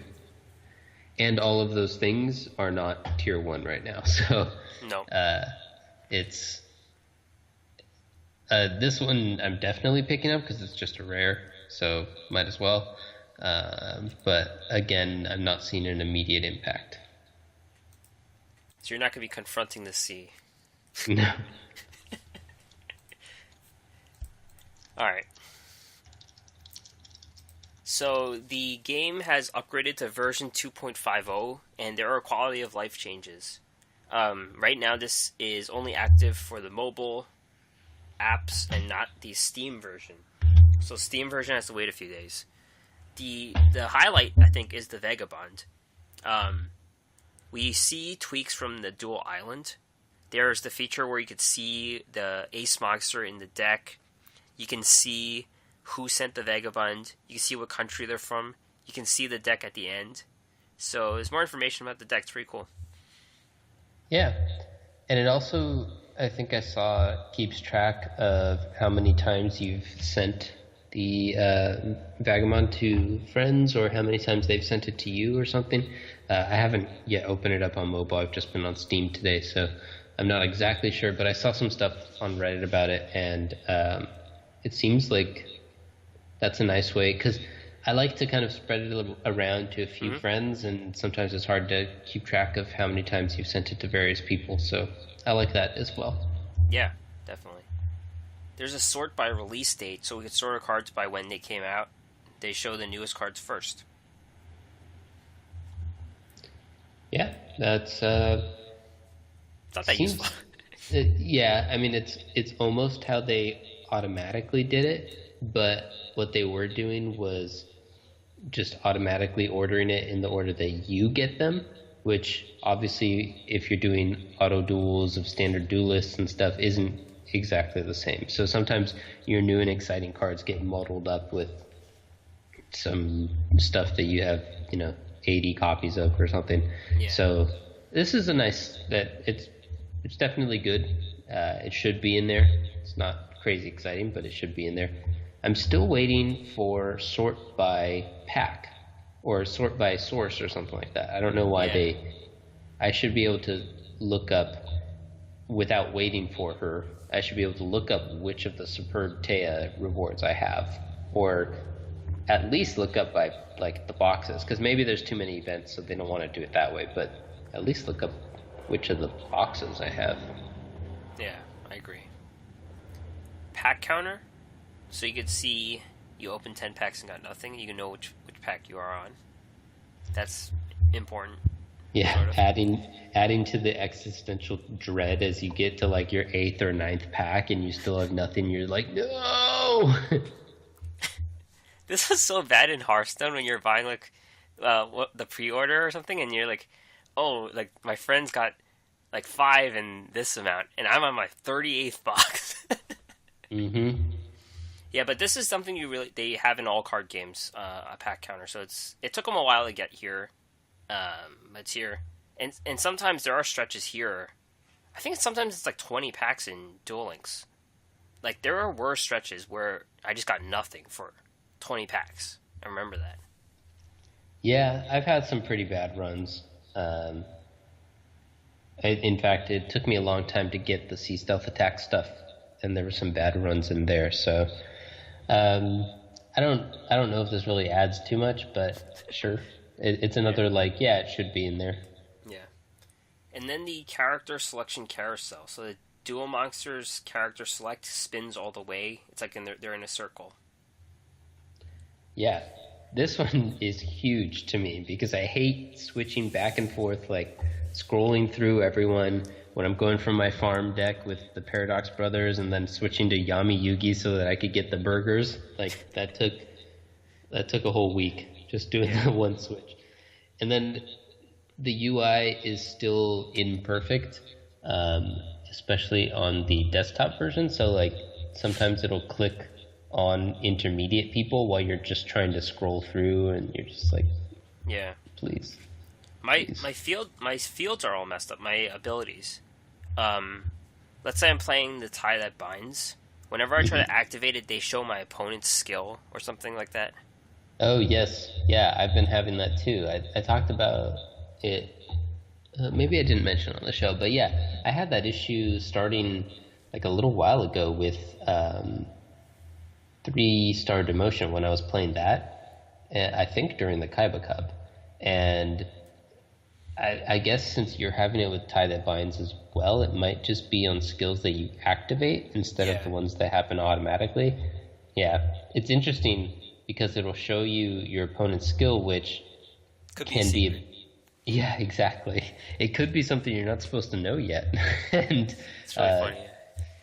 And all of those things are not tier 1 right now, so no. It's This one I'm definitely picking up because it's just a rare, so might as well. But again, I'm not seeing an immediate impact. So you're not going to be confronting the sea. No. Alright. So the game has upgraded to version 2.50, and there are quality of life changes. Right now, this is only active for the mobile apps and not the Steam version. So Steam version has to wait a few days. The highlight, I think, is the Vagabond. We see tweaks from the Duel Island. There's the feature where you could see the ace monster in the deck. You can see who sent the Vagabond. You can see what country they're from. You can see the deck at the end. So there's more information about the deck. It's pretty cool. Yeah. And it also, I think I saw, keeps track of how many times you've sent the Vagabond to friends or how many times they've sent it to you or something. I haven't yet opened it up on mobile. I've just been on Steam today, so I'm not exactly sure. But I saw some stuff on Reddit about it, and it seems like that's a nice way, because I like to kind of spread it around to a few friends, and sometimes it's hard to keep track of how many times you've sent it to various people, so I like that as well. Yeah, definitely. There's a sort by release date, so we could sort our cards by when they came out. They show the newest cards first. Yeah, that's Not that useful. Yeah, I mean, it's almost how they automatically did it, but what they were doing was just automatically ordering it in the order that you get them, which obviously, if you're doing auto duels of standard duelists and stuff, isn't exactly the same. So sometimes your new and exciting cards get muddled up with some stuff that you have, 80 copies of or something. Yeah. So this is it's definitely good. It should be in there. It's not crazy exciting, but it should be in there. I'm still waiting for sort by pack or sort by source or something like that. I don't know why I should be able to look up without waiting for her. I should be able to look up which of the Superb Taya rewards I have, or at least look up by like the boxes, because maybe there's too many events, so they don't want to do it that way. But at least look up which of the boxes I have. Yeah, I agree. Pack counter, so you could see you open 10 packs and got nothing. You can know which pack you are on. That's important. Yeah, sort of. adding to the existential dread as you get to like your 8th or 9th pack and you still have nothing. You're like, no. This was so bad in Hearthstone when you're buying like the pre-order or something, and you're like, oh, like my friend's got like 5 in this amount, and I'm on my 38th box. Mm-hmm. Yeah, but this is something they have in all card games, a pack counter. So it took them a while to get here, but it's here, and sometimes there are stretches here. I think sometimes it's like 20 packs in Duel Links. Like there were stretches where I just got nothing for 20 packs. I remember that. Yeah, I've had some pretty bad runs. In fact, it took me a long time to get the Sea Stealth Attack stuff, and there were some bad runs in there. So I don't know if this really adds too much, but sure, it's another it should be in there. Yeah, and then the character selection carousel. So the Duel Monsters character select spins all the way. It's like they're in a circle. Yeah, this one is huge to me because I hate switching back and forth, like scrolling through everyone when I'm going from my farm deck with the Paradox Brothers and then switching to Yami Yugi so that I could get the burgers. Like that took a whole week just doing that one switch. And then the UI is still imperfect, especially on the desktop version. So like sometimes it'll click on intermediate people while you're just trying to scroll through, and you're just like, yeah, please. My fields are all messed up. My abilities. Let's say I'm playing the Tie That Binds. Whenever I try to activate it, they show my opponent's skill or something like that. Oh yes, yeah, I've been having that too. I talked about it. Maybe I didn't mention it on the show, but yeah, I had that issue starting like a little while ago with 3-star demotion when I was playing that, I think during the Kaiba Cup. And I guess since you're having it with Tie That Binds as well, it might just be on skills that you activate instead of the ones that happen automatically. Yeah, it's interesting because it'll show you your opponent's skill, which can be yeah, exactly. It could be something you're not supposed to know yet. And it's really funny.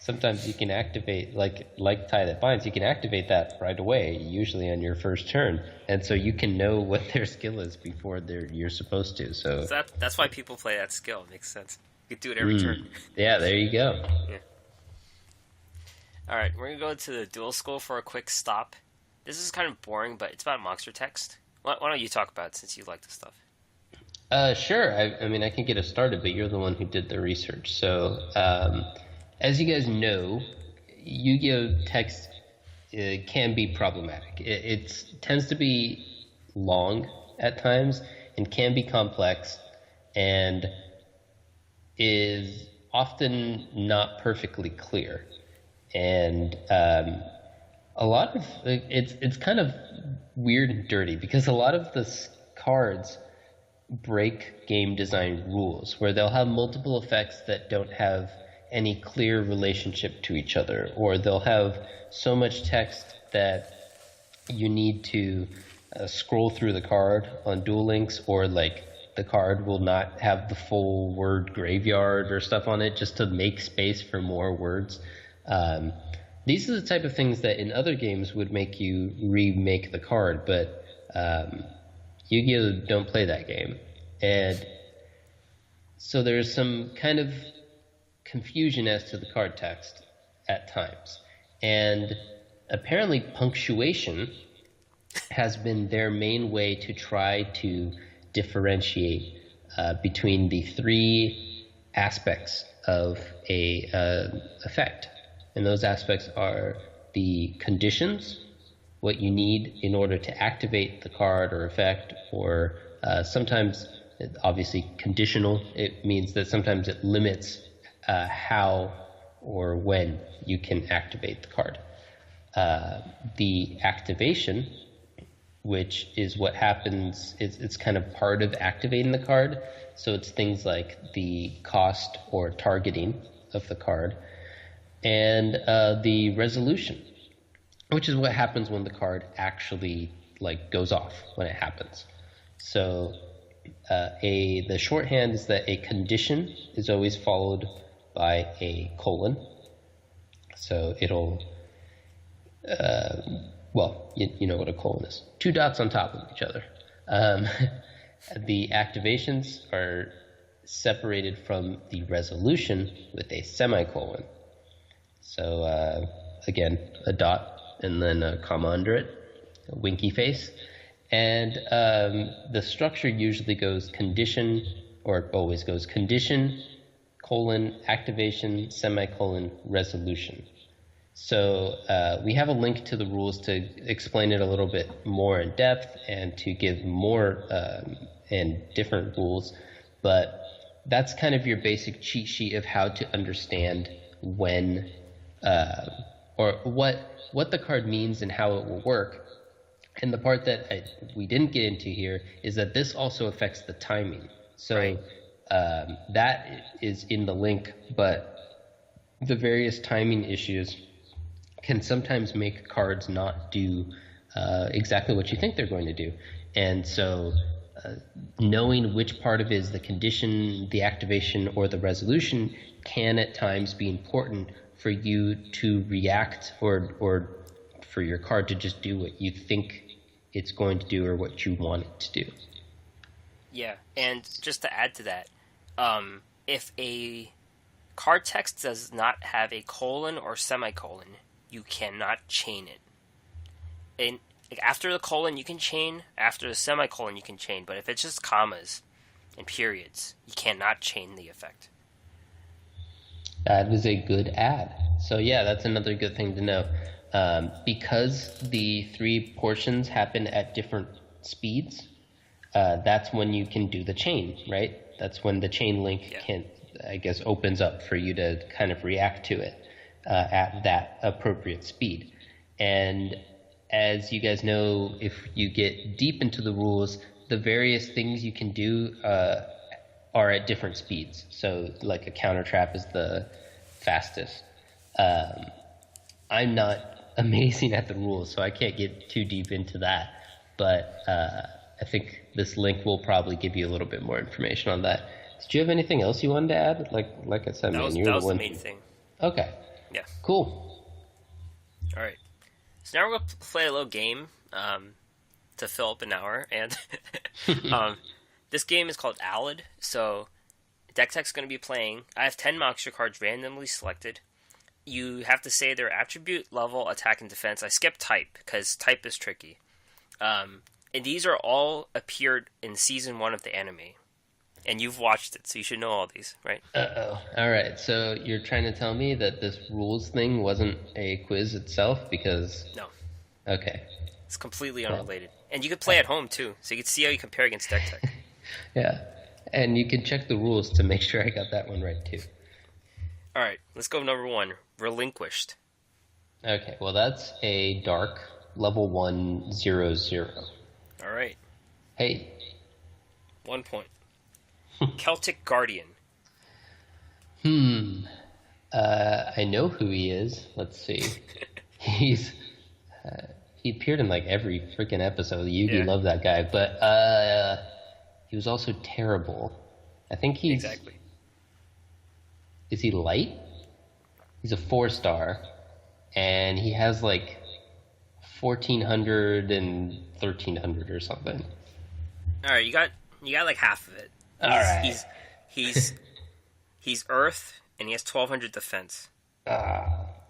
sometimes you can activate, like Tie That Binds, you can activate that right away, usually on your first turn. And so you can know what their skill is before you're supposed to. So that's why people play that skill. It makes sense. You can do it every turn. Yeah, there you go. Yeah. All right, we're going to go to the Duel School for a quick stop. This is kind of boring, but it's about monster text. Why don't you talk about it since you like this stuff? Sure. I mean, I can get us started, but you're the one who did the research. So, as you guys know, Yu-Gi-Oh! Text can be problematic. It tends to be long at times and can be complex and is often not perfectly clear. And a lot of it's kind of weird and dirty because a lot of the cards break game design rules where they'll have multiple effects that don't have any clear relationship to each other, or they'll have so much text that you need to scroll through the card on Duel Links, or like the card will not have the full word graveyard or stuff on it just to make space for more words. These are the type of things that in other games would make you remake the card, but Yu-Gi-Oh! Don't play that game. And so there's some kind of confusion as to the card text at times. And apparently punctuation has been their main way to try to differentiate between the three aspects of a effect. And those aspects are the conditions, what you need in order to activate the card or effect, or sometimes, obviously conditional, it means that sometimes it limits how or when you can activate the card. The activation, which is what happens, it's kind of part of activating the card. So it's things like the cost or targeting of the card, and the resolution, which is what happens when the card actually goes off when it happens. So the shorthand is that a condition is always followed by a colon. So it'll, well, you know what a colon is. 2 dots on top of each other. The activations are separated from the resolution with a semicolon. So again, a dot and then a comma under it, a winky face. And the structure usually goes condition, or it always goes condition, colon, activation, semicolon, resolution. So we have a link to the rules to explain it a little bit more in depth and to give more and different rules. But that's kind of your basic cheat sheet of how to understand when or what the card means and how it will work. And the part that we didn't get into here is that this also affects the timing. So right. That is in the link, but the various timing issues can sometimes make cards not do exactly what you think they're going to do. And so knowing which part of it is the condition, the activation, or the resolution can at times be important for you to react or for your card to just do what you think it's going to do or what you want it to do. Yeah, and just to add to that, if a card text does not have a colon or semicolon, you cannot chain it. And after the colon, you can chain. After the semicolon, you can chain. But if it's just commas and periods, you cannot chain the effect. That is a good add. So yeah, that's another good thing to know. Because the 3 portions happen at different speeds, that's when you can do the chain, right? That's when the chain link opens up for you to kind of react to it. at that appropriate speed. And as you guys know, if you get deep into the rules, the various things you can do are at different speeds. So like a counter trap is the fastest. I'm not amazing at the rules, so I can't get too deep into that. But I think this link will probably give you a little bit more information on that. Did you have anything else you wanted to add? Like I said, that was the main thing. Okay. Yeah. Cool. All right. So now we're going to play a little game to fill up an hour. And this game is called Alad. So DeckTech's going to be playing. I have 10 monster cards randomly selected. You have to say their attribute, level, attack, and defense. I skipped type because type is tricky. And these are all appeared in Season 1 of the anime. And you've watched it, so you should know all these, right? Uh-oh. All right, so you're trying to tell me that this rules thing wasn't a quiz itself because... No. Okay. It's completely unrelated. And you could play at home, too, so you can see how you compare against DeckTech. Yeah, and you can check the rules to make sure I got that one right, too. All right, let's go number 1, Relinquished. Okay, well, that's a dark level 1/0/0. All right. Hey. 1 point. Celtic Guardian. I know who he is. Let's see. He appeared in like every freaking episode. Yugi loved that guy, but he was also terrible. I think he's... Exactly. Is he light? He's a 4-star, and he has like 1400 and 1300 or something. All right, you got like half of it. All right. He's Earth, and he has 1200 defense.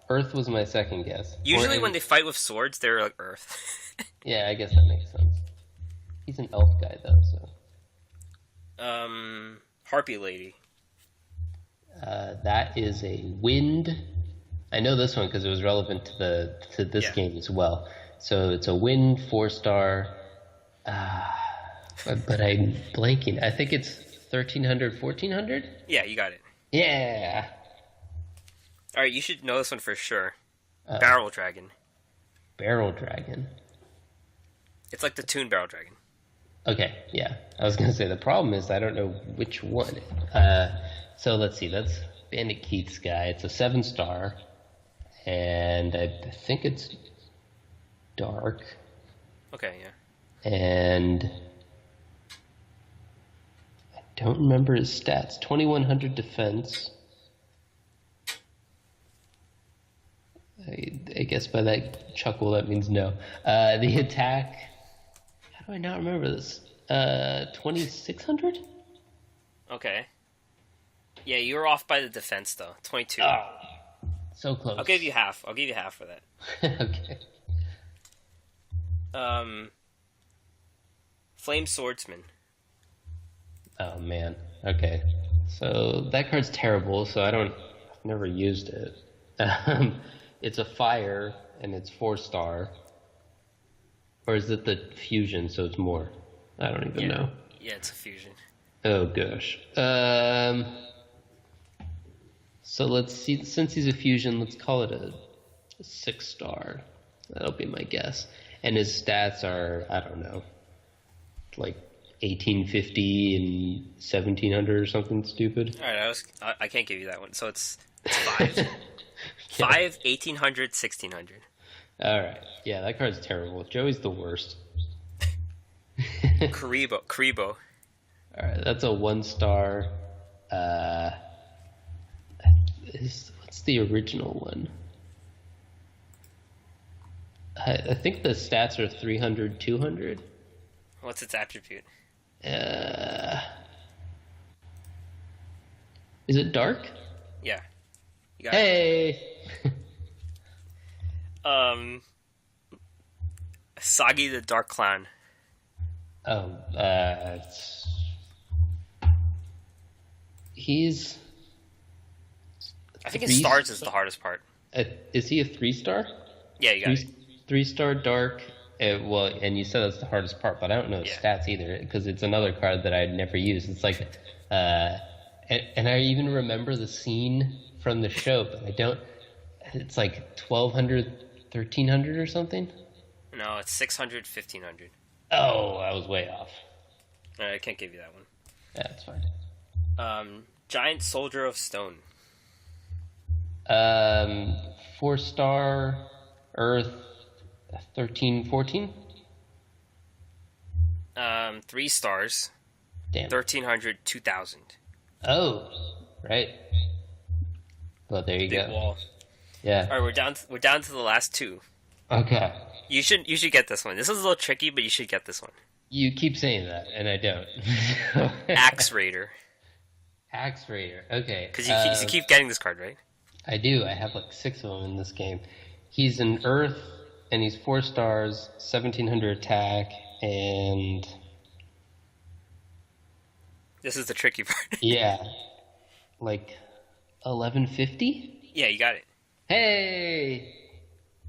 Earth was my second guess. Usually when they fight with swords, they're like Earth. Yeah, I guess that makes sense. He's an elf guy, though, so... Harpy Lady. That is a wind. I know this one because it was relevant to this game as well. So it's a wind 4-star. But I'm blanking. I think it's 1300, 1400? Yeah, you got it. Yeah. All right, you should know this one for sure. Barrel Dragon. Barrel Dragon. It's like the Toon Barrel Dragon. Okay, yeah. I was going to say, the problem is I don't know which one. So let's see. That's Bandit Keith's guy. It's a 7-star. And I think it's dark. Okay, yeah. And... don't remember his stats. 2100 defense. I guess by that chuckle that means no. The attack. How do I not remember this? 2600? Okay. Yeah, you were off by the defense though. 22. So close. I'll give you half. I'll give you half for that. Okay. Flame Swordsman. Oh man. Okay. So that card's terrible. So I've never used it. It's a fire and it's 4-star. Or is it the fusion? So it's more. I don't even know. Yeah, it's a fusion. Oh gosh. So let's see. Since he's a fusion, let's call it a 6-star. That'll be my guess. And his stats are, I don't know, like 1850 and 1700 or something stupid. All right, I can't give you that one. So it's 5. 5, 1800, 1600. All right. Yeah, that card's terrible. Joey's the worst. Karibo. All right, that's a 1-star. What's the original one? I think the stats are 300, 200. What's its attribute? Is it dark? Yeah. You got it. Sagi the Dark Clown. Oh, he's... I think his stars is the hardest part. Is he a 3-star? Yeah, you got it. 3-star dark. Well, and you said that's the hardest part, but I don't know his stats either because it's another card that I'd never used. It's like, and I even remember the scene from the show, but I don't. It's like 1,200, 1,300 or something? No, it's 600, 1,500. Oh, I was way off. I can't give you that one. Yeah, that's fine. Giant Soldier of Stone. 4-star, Earth, 13, 14? 3 stars. Damn. 1,300, 2,000. Oh, right. Well, there you Big go. wall. Yeah. All right, we're down to the last 2. Okay. You should get this one. This is a little tricky, but you should get this one. You keep saying that, and I don't. Axe Raider. Axe Raider. Okay. Because you keep getting this card, right? I do. I have like 6 of them in this game. He's an Earth, and he's 4 stars, 1,700 attack, and... This is the tricky part. yeah. Like 1,150? Yeah, you got it. Hey!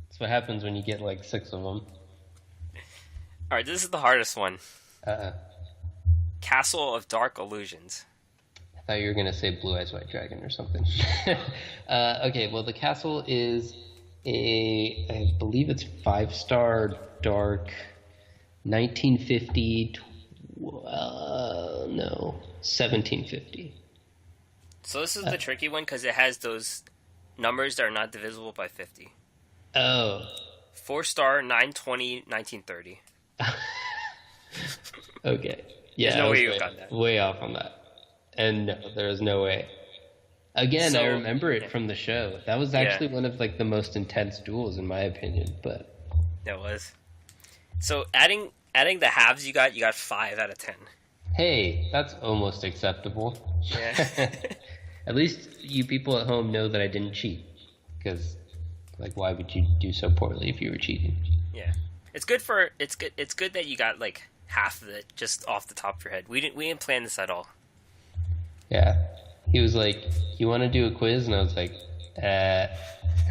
That's what happens when you get like 6 of them. Alright, this is the hardest one. Uh-uh. Castle of Dark Illusions. I thought you were going to say Blue Eyes White Dragon or something. Okay, well, the castle is I believe it's 5-star dark 1950, 1750. So this is the tricky one because it has those numbers that are not divisible by 50. Oh. 4-star, 920, 1930. Okay. Yeah, There's no way you've got that. Way off on that. And no, there is no way. Again, I remember it from the show. That was actually one of like the most intense duels in my opinion, but it was. So adding the halves you got 5 out of 10. Hey, that's almost acceptable. Yeah. At least you people at home know that I didn't cheat. Because like why would you do so poorly if you were cheating? Yeah. It's good that you got like half of it just off the top of your head. We didn't plan this at all. Yeah. He was like, "You want to do a quiz?" And I was like, all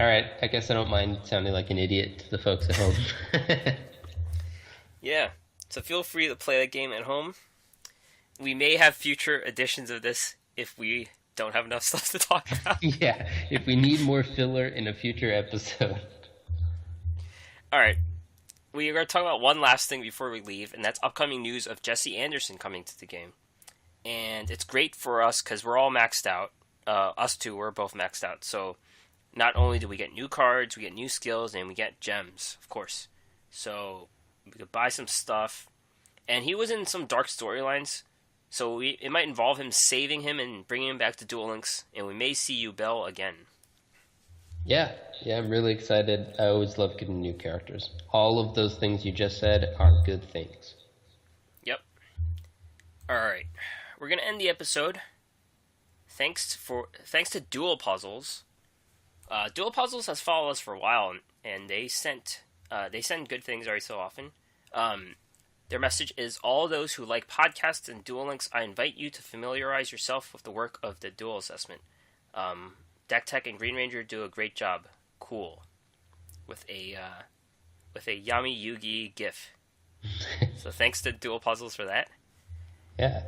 right, I guess I don't mind sounding like an idiot to the folks at home. Yeah. So feel free to play that game at home. We may have future editions of this if we don't have enough stuff to talk about. Yeah, if we need more filler in a future episode. All right. We are going to talk about one last thing before we leave, and that's upcoming news of Jesse Anderson coming to the game. And it's great for us because we're all maxed out. Us two, we're both maxed out. So not only do we get new cards, we get new skills, and we get gems, of course. So we could buy some stuff. And he was in some dark storylines, so it might involve him saving him and bringing him back to Duel Links, and we may see Yubel again. Yeah, I'm really excited. I always love getting new characters. All of those things you just said are good things. Yep. All right. We're going to end the episode. Thanks to Duel Puzzles. Duel Puzzles has followed us for a while, and they send good things every so often. Their message is, all those who like podcasts and Duel Links, I invite you to familiarize yourself with the work of the Duel Assessment. Deck Tech and Green Ranger do a great job. Cool. With a Yami Yugi gif. So thanks to Duel Puzzles for that. Yeah.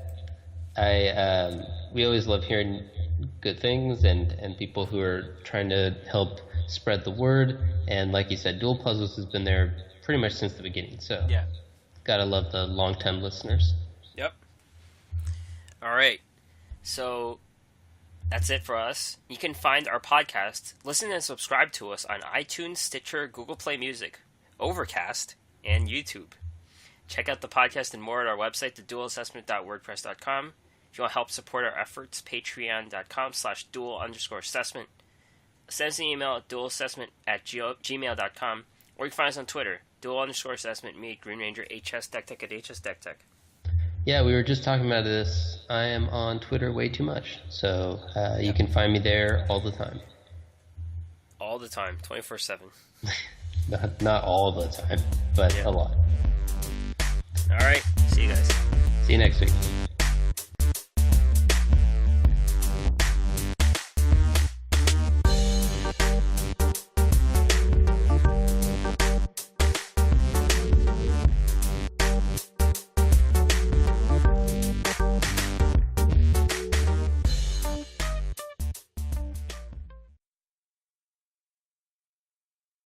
We always love hearing good things and people who are trying to help spread the word. And like you said, Duel Puzzles has been there pretty much since the beginning. So yeah. Gotta love the long-time listeners. Yep. All right. So that's it for us. You can find our podcast, listen and subscribe to us on iTunes, Stitcher, Google Play Music, Overcast, and YouTube. Check out the podcast and more at our website, theduelassessment.wordpress.com. If you want to help support our efforts, patreon.com/duel_assessment. Send us an email at duelassessment@gmail.com, or you can find us on Twitter, duel_assessment, me, Green Ranger, HS Deck Tech at HS Deck Tech. Yeah, we were just talking about this. I am on Twitter way too much, so you can find me there all the time. All the time, 24/7. Not all the time, but a lot. All right, see you guys. See you next week.